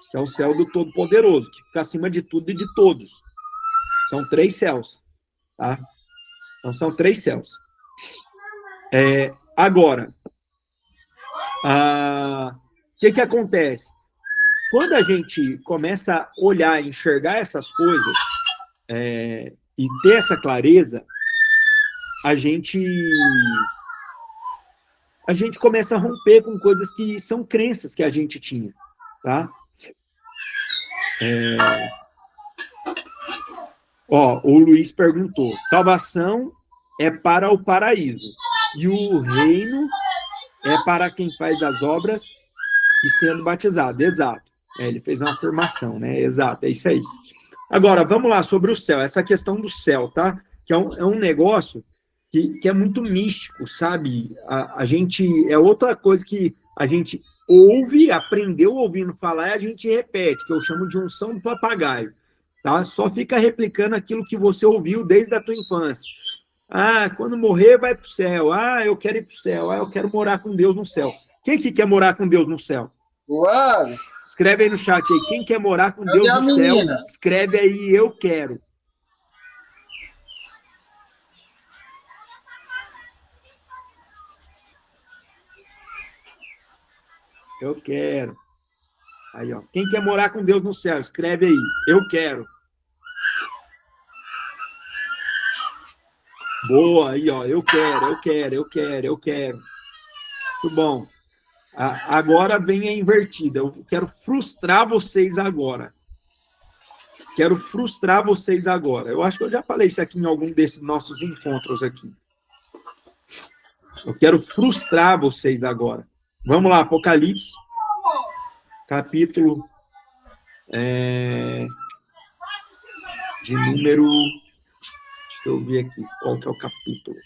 Que é o céu do Todo-Poderoso, que fica acima de tudo e de todos. São 3 céus, tá? Então, são 3 céus. Agora, o que acontece? Quando a gente começa a olhar, enxergar essas coisas e ter essa clareza, a gente começa a romper com coisas que são crenças que a gente tinha, tá? O Luiz perguntou, salvação é para o paraíso, e o reino é para quem faz as obras e sendo batizado. Exato. Ele fez uma afirmação, né? Exato, é isso aí. Agora, vamos lá sobre o céu, essa questão do céu, tá? Que é um negócio que é muito místico, sabe? A gente, é outra coisa que a gente ouve, aprendeu ouvindo falar e a gente repete, que eu chamo de unção do papagaio, tá? Só fica replicando aquilo que você ouviu desde a tua infância. Quando morrer vai para o céu. Eu quero ir para o céu. Eu quero morar com Deus no céu. Quem que quer morar com Deus no céu? Escreve aí no chat aí. Quem quer morar com Deus no céu? Escreve aí, eu quero. Eu quero. Aí, ó. Quem quer morar com Deus no céu? Escreve aí, eu quero. Boa, aí, ó. Eu quero. Muito bom. Agora vem a invertida. Eu quero frustrar vocês agora. Eu acho que eu já falei isso aqui em algum desses nossos encontros aqui. Eu quero frustrar vocês agora. Vamos lá, Apocalipse, capítulo de número... Deixa eu ver aqui qual que é o capítulo.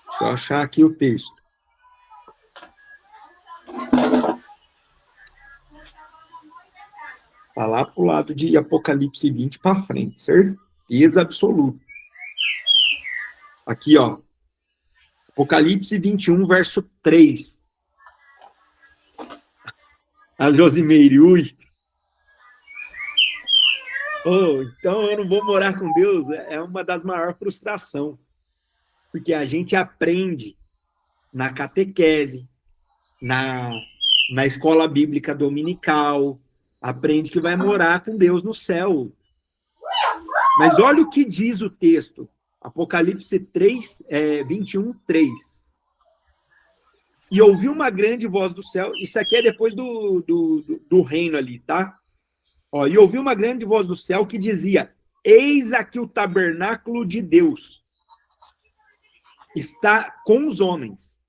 Deixa eu achar aqui o texto. Está lá para o lado de Apocalipse 20 para frente, certeza absoluta. Aqui, ó. Apocalipse 21, verso 3. A Josimeire, ui. Oh, então eu não vou morar com Deus. É uma das maiores frustrações. Porque a gente aprende na catequese, na escola bíblica dominical, aprende que vai morar com Deus no céu. Mas olha o que diz o texto. Apocalipse 3, 21, 3. E ouvi uma grande voz do céu. Isso aqui é depois do reino ali, tá? Ó, e ouvi uma grande voz do céu que dizia: eis aqui o tabernáculo de Deus. Está com os homens.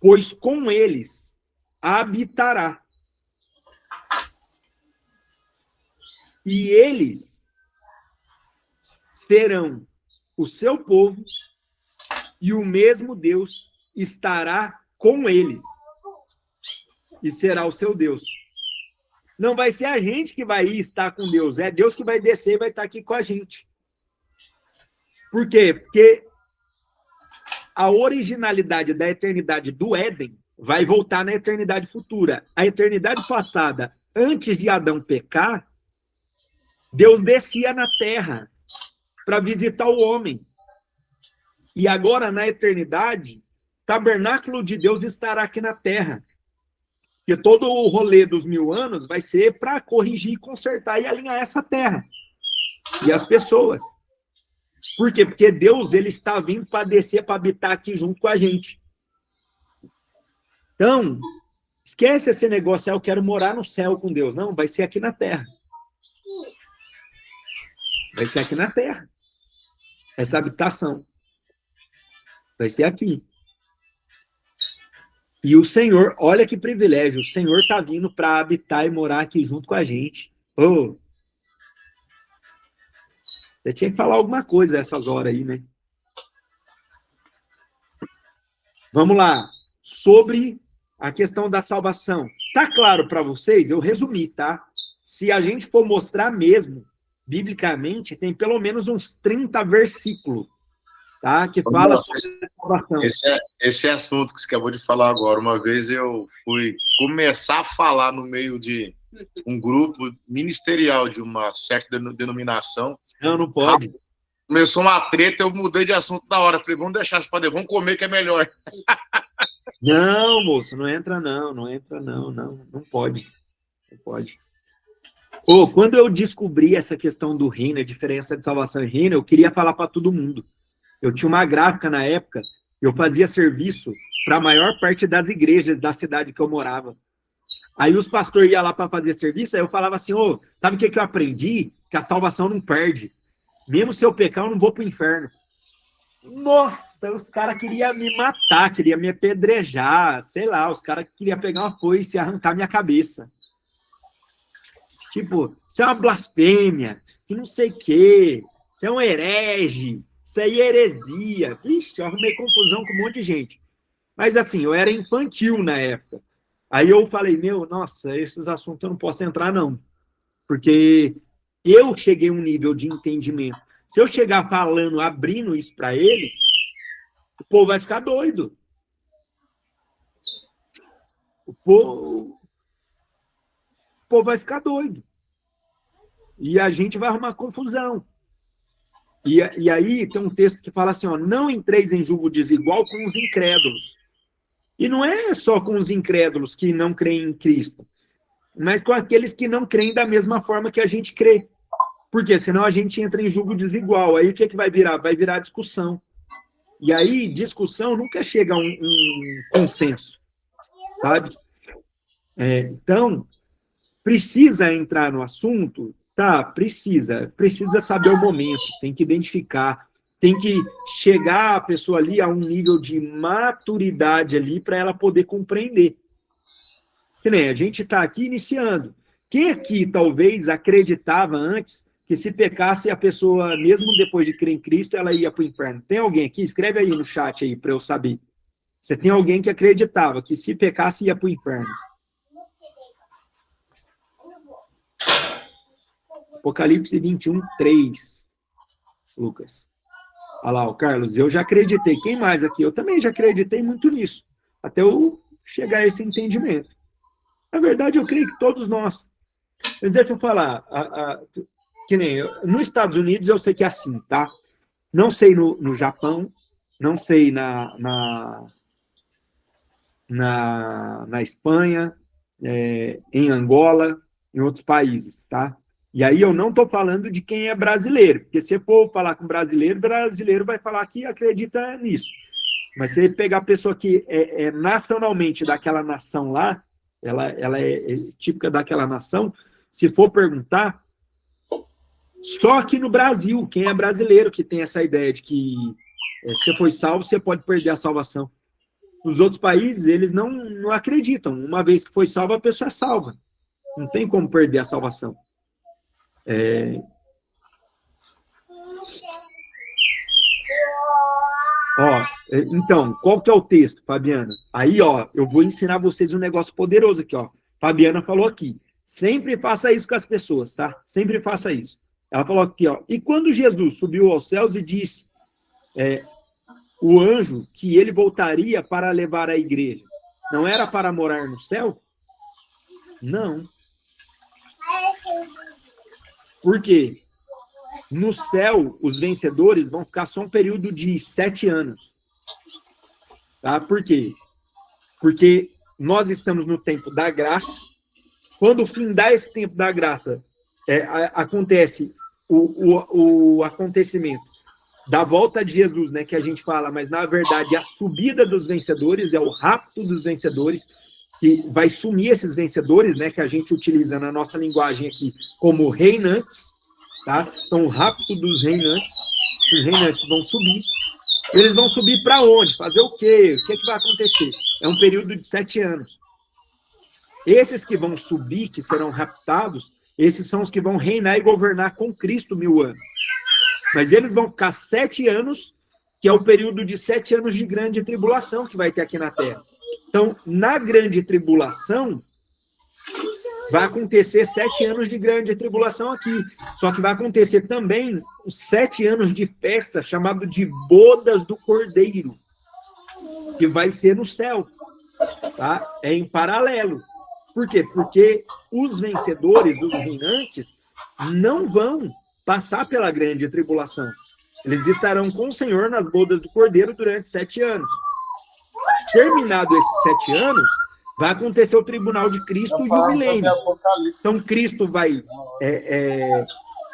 Pois com eles habitará. E eles serão o seu povo, e o mesmo Deus estará com eles, e será o seu Deus. Não vai ser a gente que vai estar com Deus, é Deus que vai descer e vai estar aqui com a gente. Por quê? Porque a originalidade da eternidade do Éden vai voltar na eternidade futura. A eternidade passada, antes de Adão pecar, Deus descia na terra para visitar o homem. E agora, na eternidade, o tabernáculo de Deus estará aqui na terra. Porque todo o rolê dos 1000 anos vai ser para corrigir, consertar e alinhar essa terra. E as pessoas. Por quê? Porque Deus, ele está vindo para descer, para habitar aqui junto com a gente. Então, esquece esse negócio, eu quero morar no céu com Deus. Não, vai ser aqui na terra. Vai ser aqui na terra. Essa habitação. Vai ser aqui. E o Senhor, olha que privilégio, o Senhor está vindo para habitar e morar aqui junto com a gente. Oh, você tinha que falar alguma coisa essas horas aí, né? Vamos lá. Sobre a questão da salvação. Tá claro para vocês? Eu resumi, tá? Se a gente for mostrar mesmo, biblicamente, tem pelo menos uns 30 versículos, tá? Que fala sobre a salvação. Esse assunto que você acabou de falar agora. Uma vez eu fui começar a falar no meio de um grupo ministerial de uma certa denominação. Não pode. Começou uma treta, eu mudei de assunto na hora. Falei, vamos deixar isso para Deus, vamos comer que é melhor. Não, moço, não entra não, não pode. Não pode. Oh, quando eu descobri essa questão do reino, a diferença de salvação e reino, eu queria falar para todo mundo. Eu tinha uma gráfica na época, eu fazia serviço para a maior parte das igrejas da cidade que eu morava. Aí os pastores iam lá para fazer serviço, aí eu falava assim, ô, sabe o que eu aprendi? Que a salvação não perde. Mesmo se eu pecar, eu não vou para o inferno. Nossa, os caras queriam me matar, queriam me apedrejar, sei lá, os caras queriam pegar uma foice e arrancar minha cabeça. Tipo, isso é uma blasfêmia, que não sei o quê, isso é um herege, isso é heresia. Vixe, eu arrumei confusão com um monte de gente. Mas assim, eu era infantil na época. Aí eu falei, nossa, esses assuntos eu não posso entrar, não. Porque eu cheguei a um nível de entendimento. Se eu chegar falando, abrindo isso para eles, o povo vai ficar doido. O povo vai ficar doido. E a gente vai arrumar confusão. E aí tem um texto que fala assim, ó, não entreis em julgo desigual com os incrédulos. E não é só com os incrédulos que não creem em Cristo, mas com aqueles que não creem da mesma forma que a gente crê. Porque senão a gente entra em julgo desigual. Aí o que vai virar? Vai virar discussão. E aí, discussão nunca chega a um consenso, sabe? Então, Precisa entrar no assunto? Tá, precisa. Precisa saber o momento, tem que identificar, tem que chegar a pessoa ali a um nível de maturidade ali para ela poder compreender. Que nem a gente está aqui iniciando. Quem aqui talvez acreditava antes que se pecasse a pessoa, mesmo depois de crer em Cristo, ela ia para o inferno? Tem alguém aqui? Escreve aí no chat aí para eu saber. Você tem alguém que acreditava que se pecasse ia para o inferno? Apocalipse 21, 3. Lucas. Olha lá, o Carlos, eu já acreditei. Quem mais aqui? Eu também já acreditei muito nisso. Até eu chegar a esse entendimento. Na verdade, eu creio que todos nós. Mas deixa eu falar. Que nem nos Estados Unidos, eu sei que é assim, tá? Não sei no Japão, não sei na Espanha, em Angola, em outros países, tá? E aí eu não estou falando de quem é brasileiro, porque se for falar com brasileiro vai falar que acredita nisso. Mas se pegar a pessoa que é nacionalmente daquela nação lá, ela é típica daquela nação, se for perguntar, só aqui no Brasil, quem é brasileiro que tem essa ideia de que se foi salvo, você pode perder a salvação. Nos outros países, eles não acreditam. Uma vez que foi salva, a pessoa é salva. Não tem como perder a salvação. Então, qual que é o texto, Fabiana? Aí, eu vou ensinar vocês um negócio poderoso aqui, Fabiana falou aqui. Sempre faça isso com as pessoas, tá? Sempre faça isso. Ela falou aqui, e quando Jesus subiu aos céus e disse o anjo que ele voltaria para levar a igreja, não era para morar no céu? Não. Por quê? No céu, os vencedores vão ficar só um período de 7 anos. Tá? Por quê? Porque nós estamos no tempo da graça. Quando findar esse tempo da graça, acontece o acontecimento da volta de Jesus, né, que a gente fala, mas na verdade a subida dos vencedores é o rapto dos vencedores, que vai sumir esses vencedores, né, que a gente utiliza na nossa linguagem aqui como reinantes, tá? Então, o rapto dos reinantes, esses reinantes vão subir. Eles vão subir para onde? Fazer o quê? O que vai acontecer? É um período de 7 anos. Esses que vão subir, que serão raptados, esses são os que vão reinar e governar com Cristo 1000 anos. Mas eles vão ficar 7 anos, que é o período de 7 anos de grande tribulação que vai ter aqui na Terra. Então, na grande tribulação, vai acontecer 7 anos de grande tribulação aqui. Só que vai acontecer também os 7 anos de festa, chamado de Bodas do Cordeiro, que vai ser no céu. Tá? É em paralelo. Por quê? Porque os vencedores, os reinantes, não vão passar pela grande tribulação. Eles estarão com o Senhor nas bodas do Cordeiro durante 7 anos. Terminado esses 7 anos, vai acontecer o tribunal de Cristo e o milênio. Então, Cristo vai...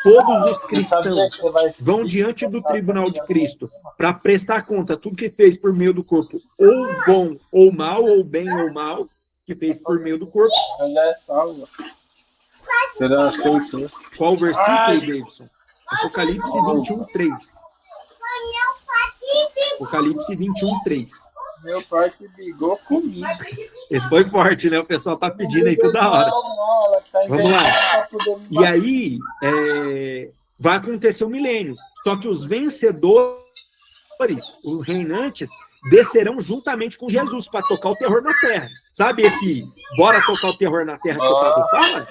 todos os cristãos vão diante do tribunal de Cristo para prestar conta tudo que fez por meio do corpo, ou bom ou mal, ou bem ou mal, que fez por meio do corpo. Será aceito? Qual o versículo, Davidson? Apocalipse 21, 3. Apocalipse 21, 3. Meu pai que brigou comigo. Esse foi forte, né? O pessoal tá pedindo aí toda hora. Vamos lá. E aí, vai acontecer o milênio. Só que os vencedores, os reinantes, descerão juntamente com Jesus para tocar o terror na terra. Sabe esse bora tocar o terror na terra que o Pablo fala?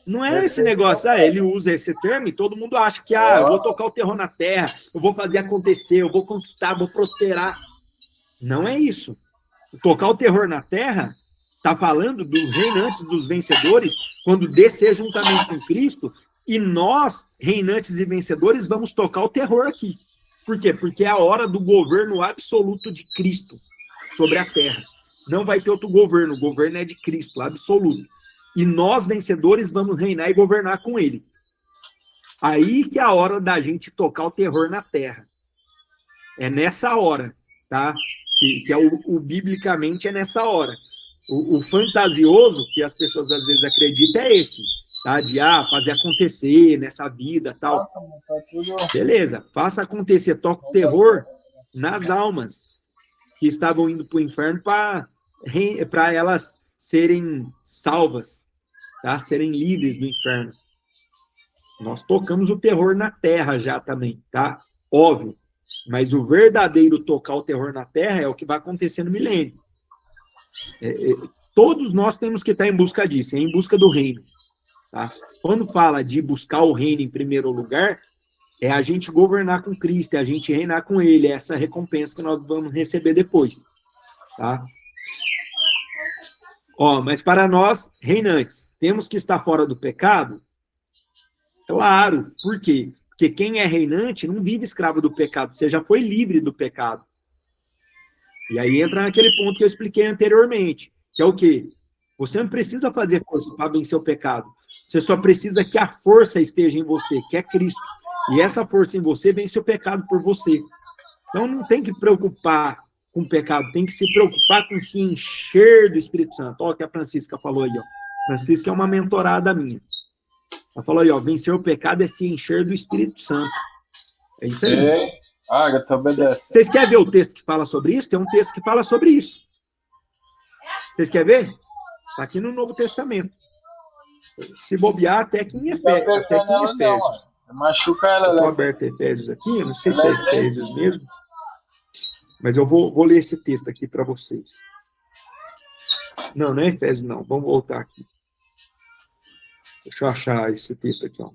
Não é esse negócio, ele usa esse termo e todo mundo acha que, eu vou tocar o terror na terra, eu vou fazer acontecer, eu vou conquistar, vou prosperar. Não é isso. Tocar o terror na terra está falando dos reinantes, dos vencedores, quando descer juntamente com Cristo, e nós, reinantes e vencedores, vamos tocar o terror aqui. Por quê? Porque é a hora do governo absoluto de Cristo sobre a terra. Não vai ter outro governo, o governo é de Cristo, absoluto. E nós, vencedores, vamos reinar e governar com ele. Aí que é a hora da gente tocar o terror na terra. É nessa hora, tá? Que é o biblicamente é nessa hora. O fantasioso, que as pessoas às vezes acreditam, é esse, tá? De fazer acontecer nessa vida, tal. Beleza, faça acontecer, toca o terror nas almas que estavam indo para o inferno para elas serem salvas, tá? Serem livres do inferno. Nós tocamos o terror na terra já também, tá? Óbvio. Mas o verdadeiro tocar o terror na terra é o que vai acontecer no milênio. Todos nós temos que estar em busca disso, em busca do reino. Tá? Quando fala de buscar o reino em primeiro lugar, é a gente governar com Cristo, é a gente reinar com Ele, é essa recompensa que nós vamos receber depois. Tá? Mas para nós, reinantes, temos que estar fora do pecado? Claro, por quê? Porque quem é reinante não vive escravo do pecado, você já foi livre do pecado. E aí entra naquele ponto que eu expliquei anteriormente, que é o quê? Você não precisa fazer força para vencer o pecado. Você só precisa que a força esteja em você, que é Cristo. E essa força em você vence o pecado por você. Então não tem que preocupar com o pecado, tem que se preocupar com se encher do Espírito Santo. Olha o que a Francisca falou aí, ó. Francisca é uma mentorada minha. Ela falou aí, ó, vencer o pecado é se encher do Espírito Santo. É isso aí. Vocês querem ver o texto que fala sobre isso? Tem um texto que fala sobre isso. Vocês querem ver? Está aqui no Novo Testamento. Se bobear, até que em Efésios. Machuca ela. Estou aberto a Efésios aqui, eu não sei se é Efésios mesmo. Mas eu vou ler esse texto aqui para vocês. Não é Efésios, não. Vamos voltar aqui. Deixa eu achar esse texto aqui, ó.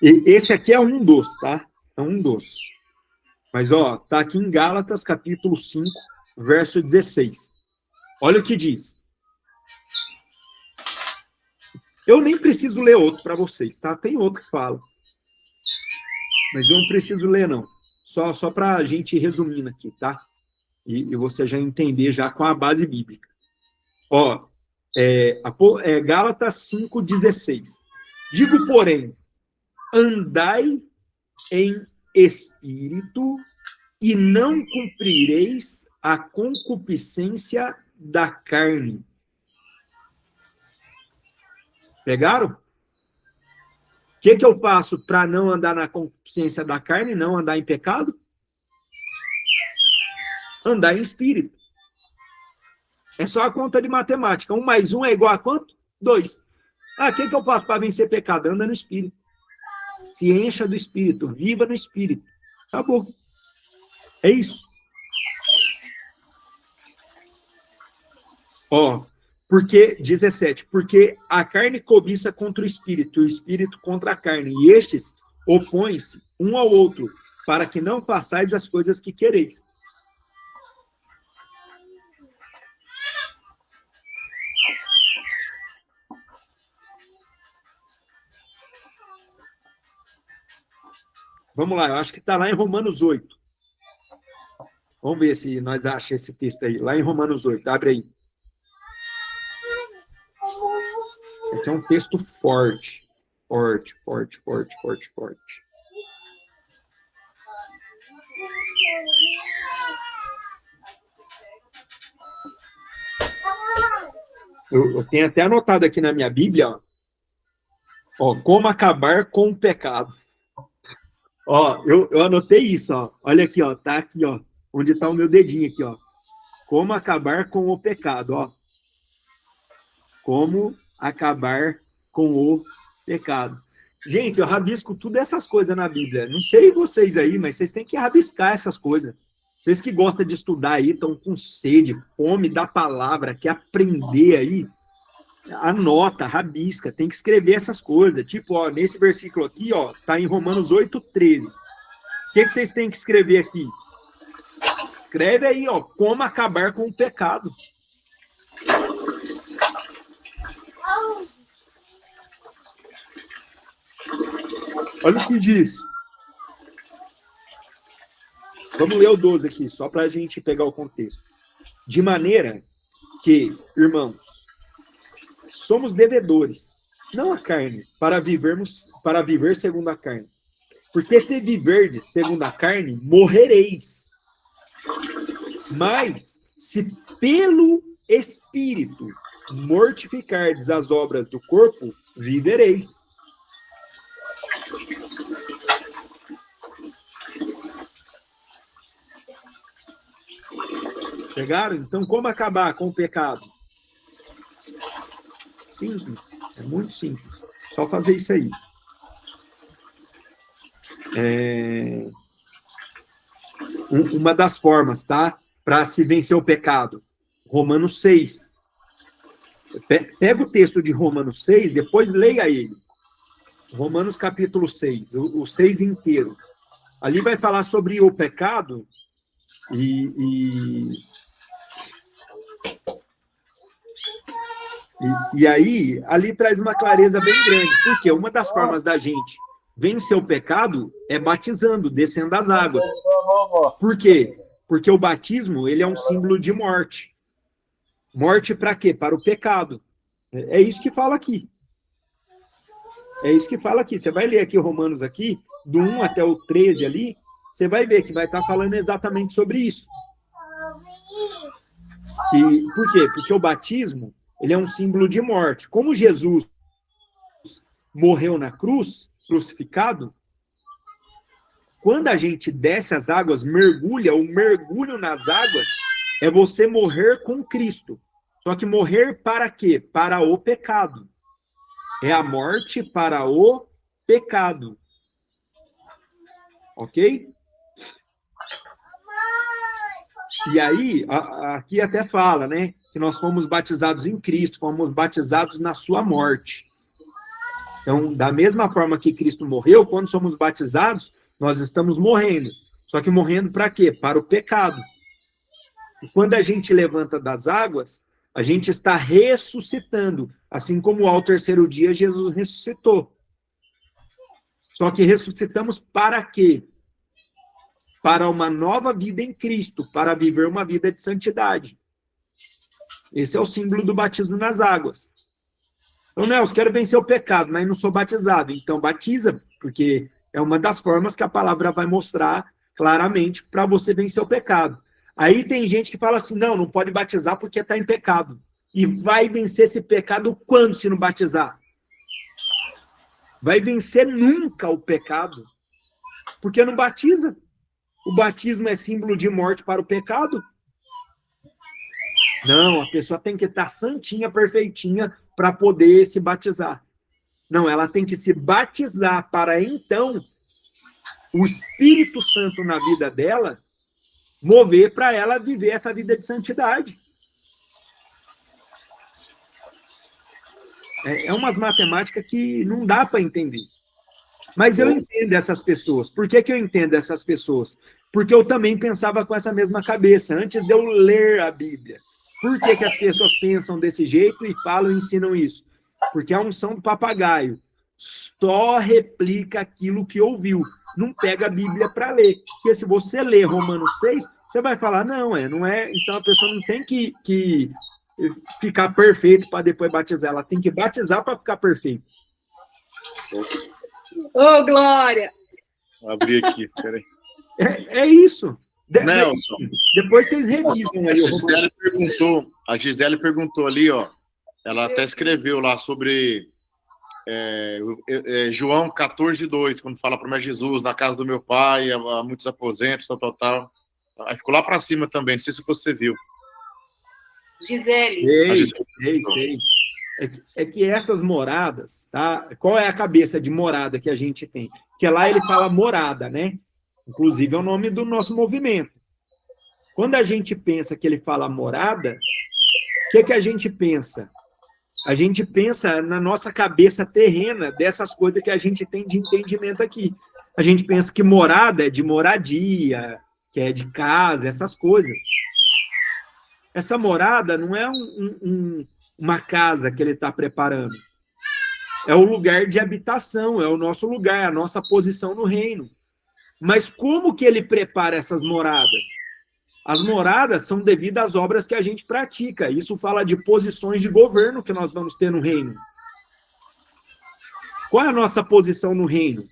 Esse aqui é um dos, tá? É um dos. Mas, tá aqui em Gálatas, capítulo 5, verso 16. Olha o que diz. Eu nem preciso ler outro para vocês, tá? Tem outro que fala. Mas eu não preciso ler, não. Só para a gente ir resumindo aqui, tá? E você já entender já com a base bíblica. Gálatas 5,16. Digo, porém, andai em espírito e não cumprireis a concupiscência da carne. Pegaram? O que eu faço para não andar na concupiscência da carne, não andar em pecado? Andar em espírito. É só a conta de matemática. 1 mais 1 é igual a quanto? 2. O que eu faço para vencer pecado? Anda no espírito. Se encha do espírito. Viva no espírito. Acabou. É isso. Porque, 17, porque a carne cobiça contra o espírito contra a carne, e estes opõem-se um ao outro, para que não façais as coisas que quereis. Vamos lá, eu acho que está lá em Romanos 8. Vamos ver se nós achamos esse texto aí. Lá em Romanos 8, abre aí. Esse aqui é um texto forte. Forte. Eu tenho até anotado aqui na minha Bíblia, como acabar com o pecado. Eu anotei isso, olha aqui, tá aqui, onde está o meu dedinho aqui, como acabar com o pecado, como acabar com o pecado. Gente, eu rabisco tudo essas coisas na Bíblia. Não sei vocês aí, mas vocês têm que rabiscar essas coisas. Vocês que gostam de estudar aí, estão com sede, fome da palavra, quer aprender aí, anota, rabisca, tem que escrever essas coisas. Tipo, nesse versículo aqui, tá em Romanos 8:13. O que vocês têm que escrever aqui? Escreve aí, como acabar com o pecado. Olha o que diz. Vamos ler o 12 aqui, só para a gente pegar o contexto. De maneira que, irmãos, somos devedores, não a carne, para viver segundo a carne. Porque se viverdes segundo a carne, morrereis. Mas, se pelo Espírito mortificardes as obras do corpo, vivereis. Pegaram? Então, como acabar com o pecado? Simples, é muito simples. Só fazer isso aí. Uma das formas, tá? Para se vencer o pecado. Romanos 6. Pega o texto de Romanos 6, depois leia ele. Romanos capítulo 6, o 6 inteiro. Ali vai falar sobre o pecado e aí, ali traz uma clareza bem grande, porque uma das formas da gente vencer o pecado é batizando, descendo as águas. Por quê? Porque o batismo, ele é um símbolo de morte. Morte para quê? Para o pecado. É isso que fala aqui. É isso que fala aqui. Você vai ler aqui Romanos aqui, do 1 até o 13 ali, você vai ver que vai estar falando exatamente sobre isso. Por quê? Porque o batismo, ele é um símbolo de morte. Como Jesus morreu na cruz, crucificado, quando a gente desce as águas, mergulha, o mergulho nas águas é você morrer com Cristo. Só que morrer para quê? Para o pecado. É a morte para o pecado. Ok? E aí, aqui até fala, né? Que nós fomos batizados em Cristo, fomos batizados na sua morte. Então, da mesma forma que Cristo morreu, quando somos batizados, nós estamos morrendo. Só que morrendo para quê? Para o pecado. E quando a gente levanta das águas, a gente está ressuscitando. Assim como ao terceiro dia, Jesus ressuscitou. Só que ressuscitamos para quê? Para uma nova vida em Cristo, para viver uma vida de santidade. Esse é o símbolo do batismo nas águas. Então, Nelson, quero vencer o pecado, mas não sou batizado. Então, batiza, porque é uma das formas que a palavra vai mostrar claramente para você vencer o pecado. Aí tem gente que fala assim, não pode batizar porque está em pecado. E vai vencer esse pecado quando se não batizar? Vai vencer nunca o pecado, porque não batiza. O batismo é símbolo de morte para o pecado? Não, a pessoa tem que estar santinha, perfeitinha, para poder se batizar. Não, ela tem que se batizar para, então, o Espírito Santo na vida dela mover para ela viver essa vida de santidade. É umas matemáticas que não dá para entender. Mas eu entendo essas pessoas. Por que eu entendo essas pessoas? Porque eu também pensava com essa mesma cabeça, antes de eu ler a Bíblia. Por que as pessoas pensam desse jeito e falam e ensinam isso? Porque a unção do papagaio só replica aquilo que ouviu. Não pega a Bíblia para ler. Porque se você ler Romanos 6, você vai falar, não é. Então a pessoa não tem que ficar perfeito para depois batizar. Ela tem que batizar para ficar perfeito. Ô, Glória! Vou abrir aqui, peraí. É isso. Nelson, depois vocês revisam aí. A Gisele perguntou ali, ó. Ela até escreveu lá sobre João 14:2, quando fala para Jesus, na casa do meu pai, há muitos aposentos, tal. Aí ficou lá para cima também, não sei se você viu. Gisele. Sei. É que essas moradas, tá? Qual é a cabeça de morada que a gente tem? Porque lá ele fala morada, né? Inclusive é o nome do nosso movimento. Quando a gente pensa que ele fala morada, o que a gente pensa? A gente pensa na nossa cabeça terrena dessas coisas que a gente tem de entendimento aqui. A gente pensa que morada é de moradia, que é de casa, essas coisas. Essa morada não é uma casa que ele está preparando. É o lugar de habitação, é o nosso lugar, a nossa posição no reino. Mas como que ele prepara essas moradas? As moradas são devido às obras que a gente pratica. Isso fala de posições de governo que nós vamos ter no reino. Qual é a nossa posição no reino?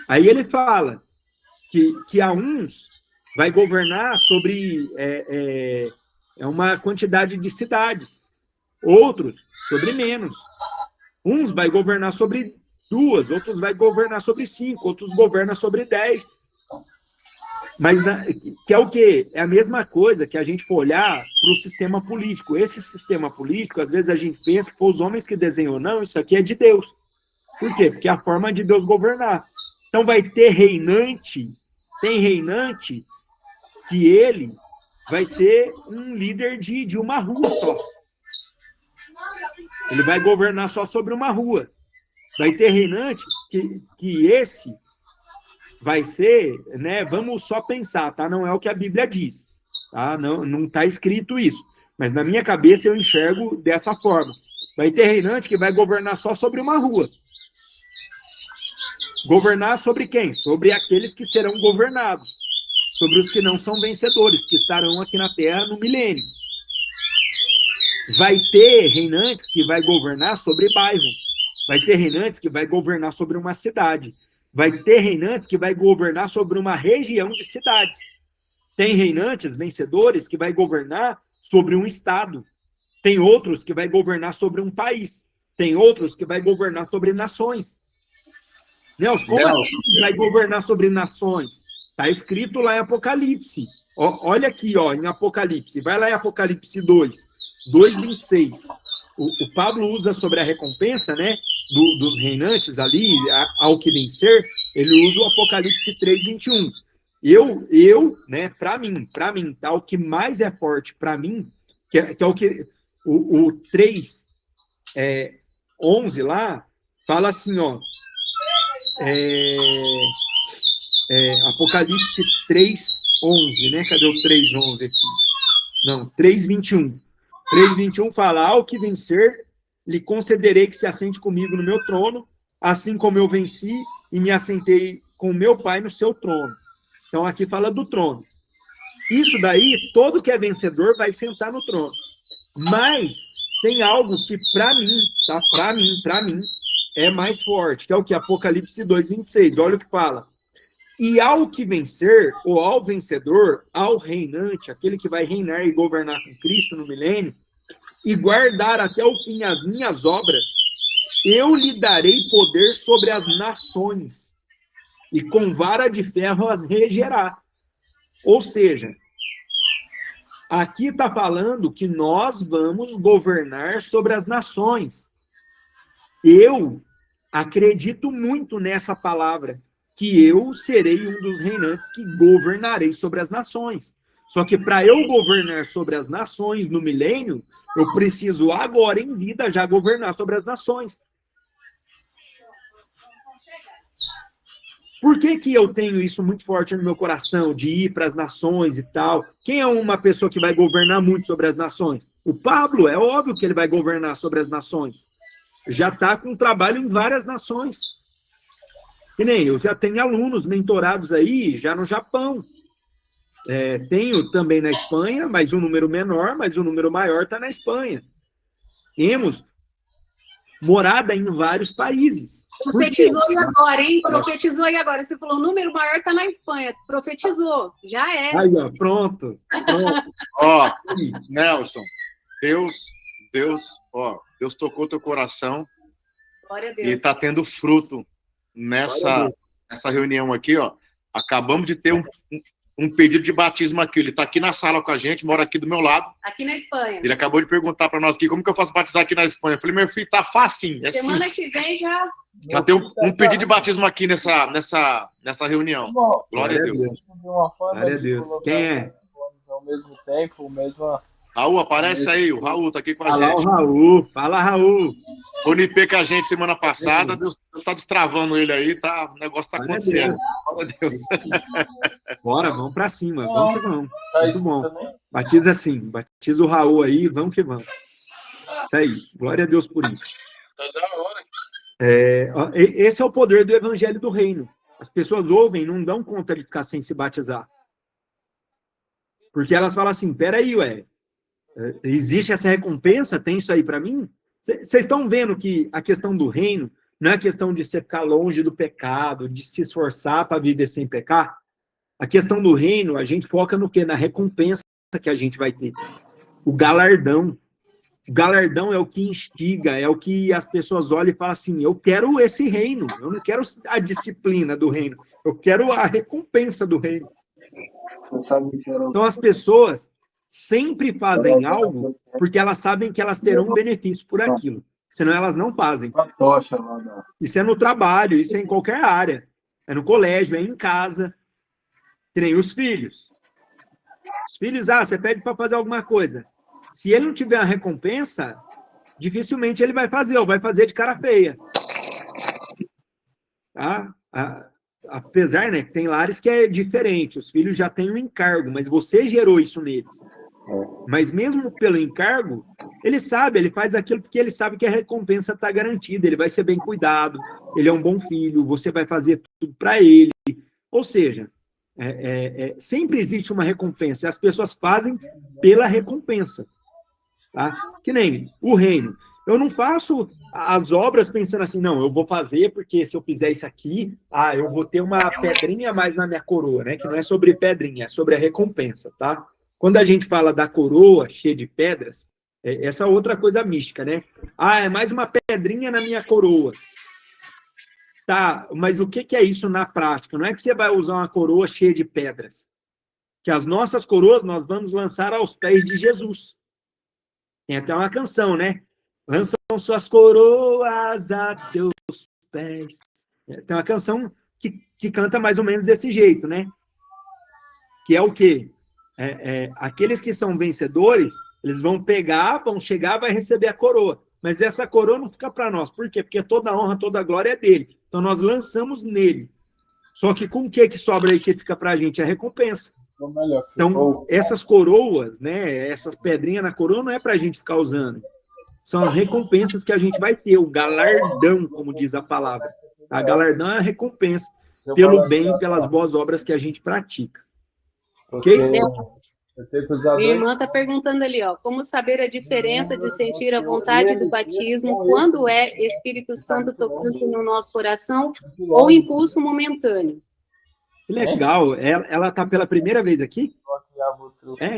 Aí ele fala que a uns vai governar sobre uma quantidade de cidades, outros sobre menos. Uns vai governar sobre 2, outros vai governar sobre 5, outros governam sobre 10. Mas que é o quê? É a mesma coisa que a gente for olhar para o sistema político. Esse sistema político, às vezes a gente pensa que foi os homens que desenhou. Não, isso aqui é de Deus. Por quê? Porque é a forma de Deus governar. Então vai ter reinante, tem reinante que ele vai ser um líder de uma rua só. Ele vai governar só sobre uma rua. Vai ter reinante que esse vai ser, né? Vamos só pensar, tá? Não é o que a Bíblia diz, tá? Não está escrito isso. Mas na minha cabeça eu enxergo dessa forma. Vai ter reinante que vai governar só sobre uma rua. Governar sobre quem? Sobre aqueles que serão governados. Sobre os que não são vencedores, que estarão aqui na Terra no milênio. Vai ter reinantes que vai governar sobre bairro. Vai ter reinantes que vai governar sobre uma cidade. Vai ter reinantes que vai governar sobre uma região de cidades. Tem reinantes, vencedores, que vai governar sobre um estado. Tem outros que vai governar sobre um país. Tem outros que vai governar sobre nações. Nelson, como assim vai governar sobre nações? Está escrito lá em Apocalipse. Olha aqui, em Apocalipse. Vai lá em Apocalipse 2:26. O Pablo usa sobre a recompensa, né, dos reinantes ali, ao que vencer, ele usa o Apocalipse 3:21. Eu, né, para mim, tá, o que mais é forte para mim, que é o que o 3:11 lá, fala assim, Apocalipse 3:11, né? Cadê o 3:11 aqui? Não, 3:21. 3:21 fala, ao que vencer, lhe concederei que se assente comigo no meu trono, assim como eu venci e me assentei com meu Pai no seu trono. Então, aqui fala do trono. Isso daí, todo que é vencedor vai sentar no trono. Mas tem algo que, para mim, tá? Para mim, é mais forte, que é o que? Apocalipse 2:26. Olha o que fala. E ao que vencer, ou ao vencedor, ao reinante, aquele que vai reinar e governar com Cristo no milênio, e guardar até o fim as minhas obras, eu lhe darei poder sobre as nações, e com vara de ferro as regerá. Ou seja, aqui está falando que nós vamos governar sobre as nações. Eu acredito muito nessa palavra, que eu serei um dos reinantes que governarei sobre as nações. Só que para eu governar sobre as nações no milênio, eu preciso agora em vida já governar sobre as nações. Por que eu tenho isso muito forte no meu coração, de ir para as nações e tal? Quem é uma pessoa que vai governar muito sobre as nações? O Pablo, é óbvio que ele vai governar sobre as nações. Já está com trabalho em várias nações. Que nem eu já tenho alunos mentorados aí, já no Japão. Tenho também na Espanha, mas um número menor, mas o número maior está na Espanha. Temos morada em vários países. Profetizou aí agora, hein? Profetizou aí agora. Você falou, o número maior está na Espanha. Profetizou. Já é. Aí, pronto. Nelson, Deus tocou teu coração. Glória a Deus. E está tendo fruto nessa reunião aqui, Acabamos de ter um pedido de batismo aqui. Ele está aqui na sala com a gente, mora aqui do meu lado. Aqui na Espanha. Ele acabou de perguntar para nós aqui, como que eu faço batizar aqui na Espanha? Eu falei, meu filho, tá facinho. Semana que vem já... Já tem um pedido de batismo aqui nessa reunião. Bom, Glória a Deus. Glória a Deus. Quem é? Ao mesmo tempo, mesma... Raul, aparece aí. O Raul tá aqui com a gente. Fala, Raul. Fala, Raul. O Nipê com a gente semana passada, Deus tá destravando ele aí, o negócio tá acontecendo. Glória a Deus. Bora, vamos pra cima, vamos que vamos. Muito bom. Batiza assim, batiza o Raul aí, vamos que vamos. Isso aí, glória a Deus por isso. Tá da hora. Esse é o poder do evangelho do reino. As pessoas ouvem, não dão conta de ficar sem se batizar. Porque elas falam assim, peraí, existe essa recompensa? Tem isso aí para mim? Vocês estão vendo que a questão do reino não é questão de você ficar longe do pecado, de se esforçar para viver sem pecar. A questão do reino, a gente foca no quê? Na recompensa que a gente vai ter. O galardão. O galardão é o que instiga, é o que as pessoas olham e falam assim, eu quero esse reino, eu não quero a disciplina do reino, eu quero a recompensa do reino. Então as pessoas sempre fazem algo porque elas sabem que elas terão um benefício por aquilo, senão elas não fazem. Isso é no trabalho, isso é em qualquer área, é no colégio, é em casa, que nem os filhos. Os filhos, você pede para fazer alguma coisa. Se ele não tiver a recompensa, dificilmente ele vai fazer, ou vai fazer de cara feia. Tá? Apesar, né, que tem lares que é diferente, os filhos já têm um encargo, mas você gerou isso neles. Mas mesmo pelo encargo, ele sabe, ele faz aquilo porque ele sabe que a recompensa está garantida, ele vai ser bem cuidado, ele é um bom filho, você vai fazer tudo para ele. Ou seja, sempre existe uma recompensa, e as pessoas fazem pela recompensa. Tá? Que nem o reino. Eu não faço as obras pensando assim, não, eu vou fazer porque se eu fizer isso aqui, eu vou ter uma pedrinha a mais na minha coroa, né? Que não é sobre pedrinha, é sobre a recompensa, tá? Quando a gente fala da coroa cheia de pedras, essa outra coisa mística, né? É mais uma pedrinha na minha coroa. Tá, mas o que é isso na prática? Não é que você vai usar uma coroa cheia de pedras. Que as nossas coroas nós vamos lançar aos pés de Jesus. Tem até uma canção, né? Lançam suas coroas a teus pés. Tem uma canção que canta mais ou menos desse jeito, né? Que é o quê? Aqueles que são vencedores, eles vão pegar, vão chegar, vai receber a coroa. Mas essa coroa não fica para nós. Por quê? Porque toda a honra, toda a glória é dele. Então nós lançamos nele. Só que com o que sobra aí que fica para a gente? A recompensa. Então, essas coroas, né, essas pedrinhas na coroa não é para a gente ficar usando. São as recompensas que a gente vai ter, o galardão, como diz a palavra. A galardão é a recompensa pelo bem, pelas boas obras que a gente pratica. Ok? Minha irmã está perguntando ali, como saber a diferença de sentir a vontade do batismo quando é Espírito Santo tocando no nosso coração ou impulso momentâneo? Que legal. Ela está pela primeira vez aqui?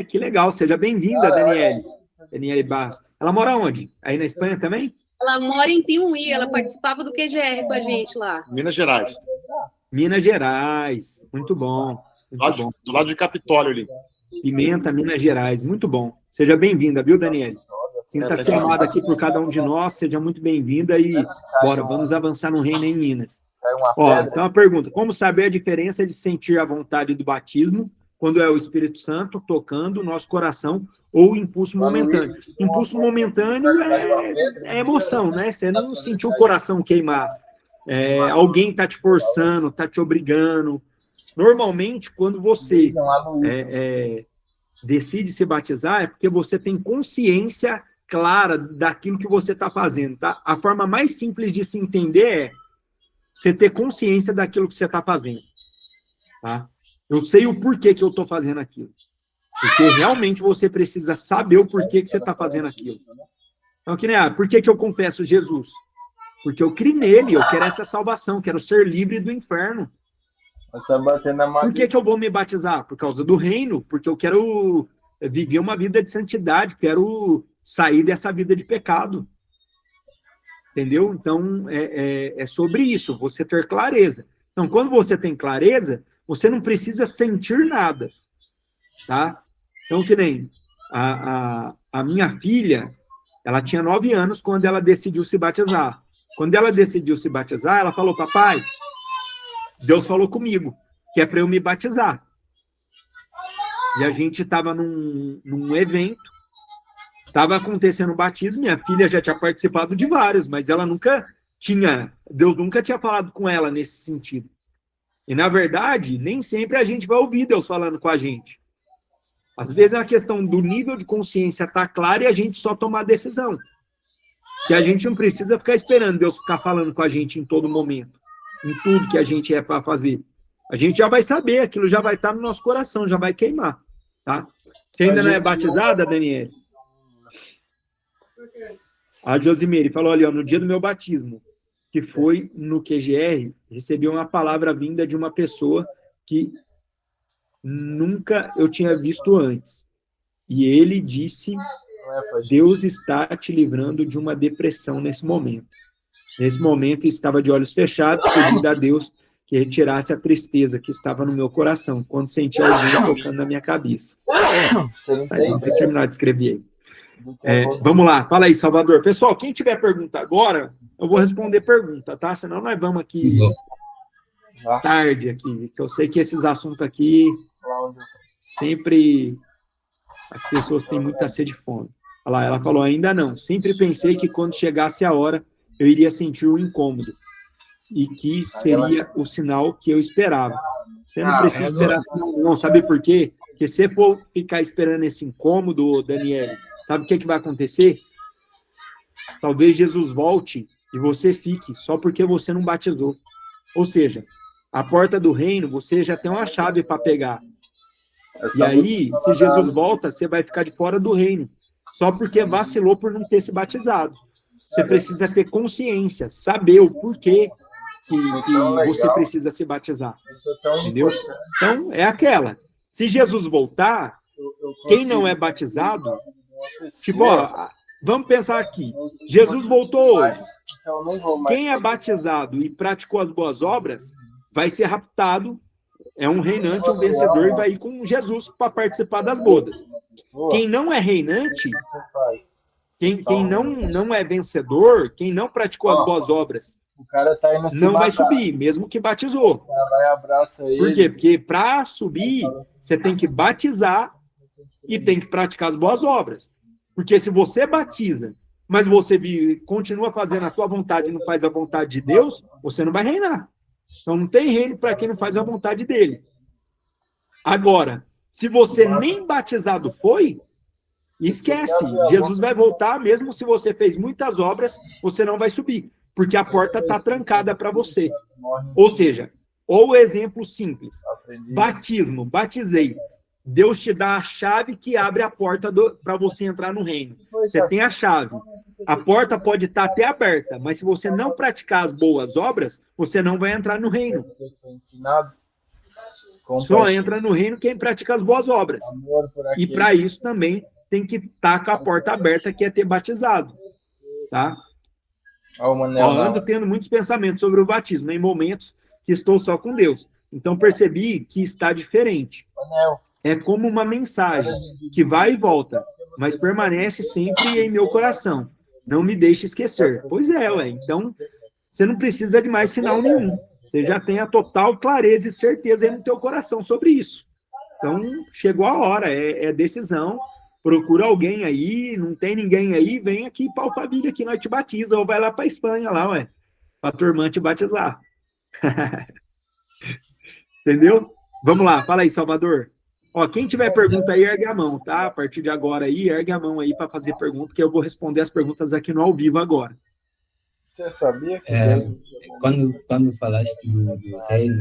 Que legal. Seja bem-vinda, Daniele. Daniele Barros. Ela mora onde? Aí na Espanha também? Ela mora em Piumhi. Ela participava do QGR com a gente lá. Minas Gerais. Minas Gerais. Muito bom. Muito bom. Do lado de Capitólio ali. Pimenta, Minas Gerais. Muito bom. Seja bem-vinda, viu, Daniele? Sinta-se amada aqui por cada um de nós. Seja muito bem-vinda e bora, vamos avançar no reino em Minas. Então a pergunta, como saber a diferença de sentir a vontade do batismo quando é o Espírito Santo tocando o nosso coração ou impulso momentâneo? Impulso momentâneo é emoção, né? Você não sentiu o coração queimar. Alguém está te forçando, está te obrigando. Normalmente, quando você decide se batizar, é porque você tem consciência clara daquilo que você está fazendo, tá? A forma mais simples de se entender é você ter consciência daquilo que você está fazendo, tá? Eu sei o porquê que eu estou fazendo aquilo. Porque realmente você precisa saber o porquê que você está fazendo aquilo. Então, que nem, por que eu confesso Jesus? Porque eu criei nele, eu quero essa salvação, quero ser livre do inferno. Por que eu vou me batizar? Por causa do reino, porque eu quero viver uma vida de santidade, quero sair dessa vida de pecado. Entendeu? Então, é sobre isso, você ter clareza. Então, quando você tem clareza, você não precisa sentir nada, tá? Então, que nem a minha filha, ela tinha 9 anos quando ela decidiu se batizar. Quando ela decidiu se batizar, ela falou, papai, Deus falou comigo, que é para eu me batizar. E a gente estava num evento, estava acontecendo o batismo, minha filha já tinha participado de vários, mas ela Deus nunca tinha falado com ela nesse sentido. E, na verdade, nem sempre a gente vai ouvir Deus falando com a gente. Às vezes a questão do nível de consciência está clara e a gente só toma a decisão. Que a gente não precisa ficar esperando Deus ficar falando com a gente em todo momento, em tudo que a gente é para fazer. A gente já vai saber, aquilo já vai estar no nosso coração, já vai queimar. Tá? Você ainda não é batizada, Daniele? A Josimeire falou ali, no dia do meu batismo, que foi no QGR, recebi uma palavra vinda de uma pessoa que nunca eu tinha visto antes. E ele disse: Deus está te livrando de uma depressão nesse momento. Nesse momento, estava de olhos fechados, pedindo a Deus que retirasse a tristeza que estava no meu coração, quando senti alguém tocando na minha cabeça. Vou terminar de escrever aí. Vamos lá, fala aí, Salvador. Pessoal, quem tiver pergunta agora, eu vou responder pergunta, tá? Senão nós vamos aqui tarde, aqui, que eu sei que esses assuntos aqui sempre as pessoas têm muita sede e fome. Olha lá, ela falou, ainda não. Sempre pensei que quando chegasse a hora, eu iria sentir o incômodo e que seria o sinal que eu esperava. Você não precisa esperar sinal, não. Sabe por quê? Porque se você for ficar esperando esse incômodo, Daniele, sabe o que vai acontecer? Talvez Jesus volte e você fique só porque você não batizou. Ou seja, a porta do reino, você já tem uma chave para pegar. E aí, se Jesus volta, você vai ficar de fora do reino, só porque vacilou por não ter se batizado. Você precisa ter consciência, saber o porquê que você precisa se batizar. Entendeu? Então, é aquela. Se Jesus voltar, quem não é batizado, tipo, ó, vamos pensar aqui. Jesus voltou hoje. Quem é batizado e praticou as boas obras, vai ser raptado, é um reinante, um vencedor, e vai ir com Jesus para participar das bodas. Quem não é reinante, quem não é vencedor, quem não praticou as boas obras, não vai subir, mesmo que batizou. Por quê? Porque para subir, você tem que batizar e tem que praticar as boas obras. Porque se você batiza, mas você continua fazendo a tua vontade e não faz a vontade de Deus, você não vai reinar. Então não tem reino para quem não faz a vontade dele. Agora, se você nem batizado foi, esquece. Jesus vai voltar, mesmo se você fez muitas obras, você não vai subir, porque a porta está trancada para você. Ou seja, ou exemplo simples, batismo, batizei. Deus te dá a chave que abre a porta para você entrar no reino. Você tem a chave. A porta pode estar até aberta, mas se você não praticar as boas obras, você não vai entrar no reino. Só entra no reino quem pratica as boas obras. E para isso também tem que estar com a porta aberta, que é ter batizado. Tá? Ando tendo muitos pensamentos sobre o batismo, em momentos que estou só com Deus. Então percebi que está diferente. É como uma mensagem que vai e volta, mas permanece sempre em meu coração. Não me deixe esquecer. Pois é, ué. Então, você não precisa de mais sinal nenhum. Você já tem a total clareza e certeza aí no teu coração sobre isso. Então, chegou a hora, é decisão. Procura alguém aí, não tem ninguém aí, vem aqui para o família que nós te batiza, ou vai lá para a Espanha, lá, ué, para a tua irmã te batizar. Entendeu? Vamos lá, fala aí, Salvador. Ó, quem tiver pergunta aí, ergue a mão, tá? A partir de agora aí, ergue a mão aí para fazer pergunta, que eu vou responder as perguntas aqui no ao vivo agora. Você sabia que... Quando falaste do reino,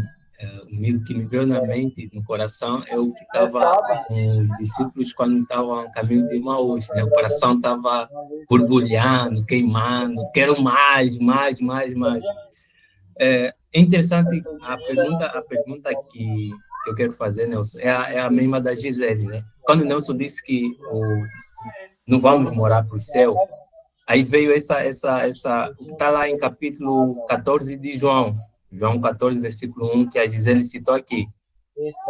o que me veio na mente, no coração, é o que estava com os discípulos quando estavam no caminho de Emaús, né? O coração estava borbulhando, queimando, quero mais. É interessante a pergunta que eu quero fazer, Nelson, é a mesma da Gisele, né? Quando o Nelson disse que não vamos morar para o céu, aí veio essa está lá em capítulo 14 de João 14, versículo 1, que a Gisele citou aqui.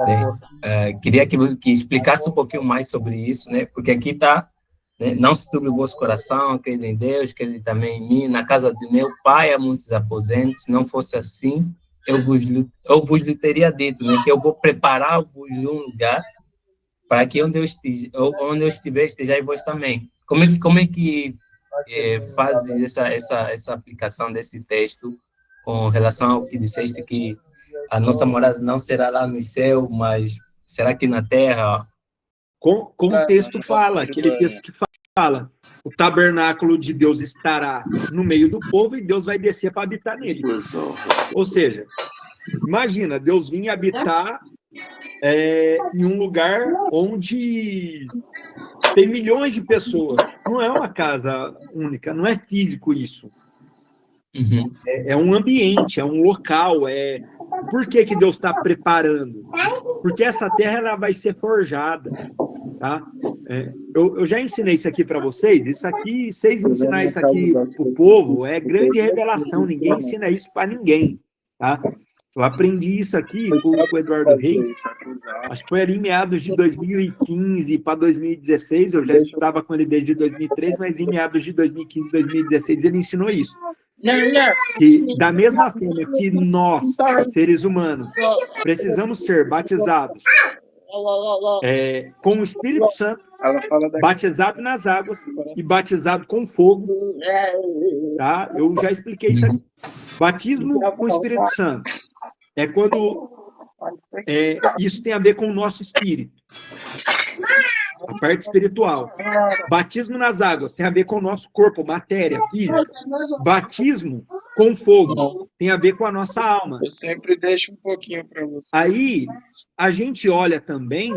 Né? Queria que explicasse um pouquinho mais sobre isso, né? Porque aqui está, né? Não se turbe o vosso coração, crede em Deus, crede também em mim. Na casa de meu pai há muitos aposentos. Se não fosse assim, eu vos teria dito, né? Que eu vou preparar-vos um lugar para que onde eu estiver, estejais vós também. Como é que fazes essa aplicação desse texto com relação ao que disseste que a nossa morada não será lá no céu, mas será aqui na terra? Como o texto fala, aquele texto que fala, o tabernáculo de Deus estará no meio do povo e Deus vai descer para habitar nele. Ou seja, imagina, Deus vinha habitar em um lugar onde tem milhões de pessoas. Não é uma casa única, não é físico isso. É um ambiente, é um local. Por que Deus está preparando? Porque essa terra ela vai ser forjada. Tá? Eu já ensinei isso aqui para vocês. Isso aqui, vocês ensinar isso aqui para o povo, é grande revelação. Ninguém ensina isso para ninguém. Tá? Eu aprendi isso aqui com o Eduardo Reis, acho que foi ali em meados de 2015 para 2016, eu já estudava com ele desde 2013, mas em meados de 2015, 2016, ele ensinou isso. Que, da mesma forma que nós, seres humanos, precisamos ser batizados com o Espírito Santo, batizado nas águas e batizado com fogo, tá? Eu já expliquei isso aqui. Batismo com o Espírito Santo é quando isso tem a ver com o nosso espírito, a parte espiritual. Batismo nas águas tem a ver com o nosso corpo, matéria, física. Batismo com fogo tem a ver com a nossa alma. Eu sempre deixo um pouquinho para você. Aí, a gente olha também,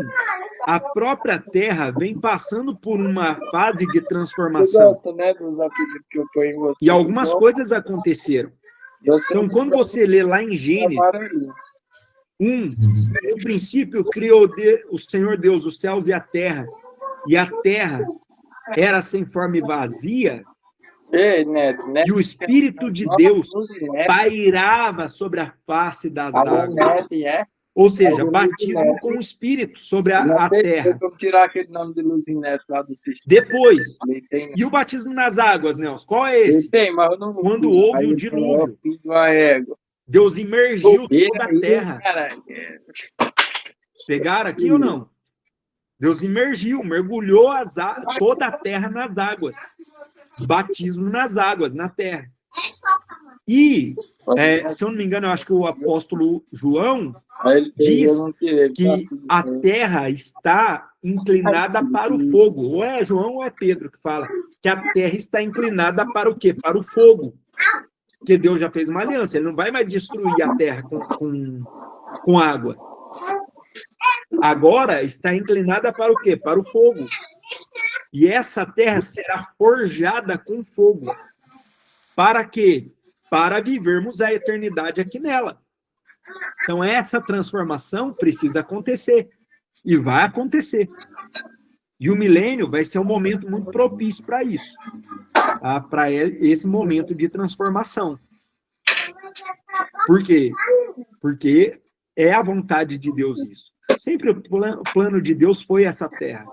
a própria Terra vem passando por uma fase de transformação. Você gosta, né, dos apelidos que eu ponho em você? E algumas coisas aconteceram. Então, quando você lê lá em Gênesis 1, no princípio criou o Senhor Deus os céus e a terra era sem forma e vazia, e o Espírito de Deus pairava sobre a face das águas. Ou seja, batismo com o Espírito sobre a terra. Vamos tirar aquele nome de Luzinete lá do sistema. Depois, e o batismo nas águas, Nelson? Qual é esse? Quando houve o dilúvio. Deus imergiu toda a terra. Pegaram aqui ou não? Deus imergiu, mergulhou toda a terra nas águas. Batismo nas águas, na terra. E, se eu não me engano, eu acho que o apóstolo João diz que a terra está inclinada para o fogo. Ou é João ou é Pedro que fala que a terra está inclinada para o quê? Para o fogo. Porque Deus já fez uma aliança, ele não vai mais destruir a terra com água. Agora está inclinada para o quê? Para o fogo. E essa terra será forjada com fogo. Para quê? Para vivermos a eternidade aqui nela. Então, essa transformação precisa acontecer. E vai acontecer. E o milênio vai ser um momento muito propício para isso. Tá? Para esse momento de transformação. Por quê? Porque é a vontade de Deus isso. Sempre o plano de Deus foi essa terra.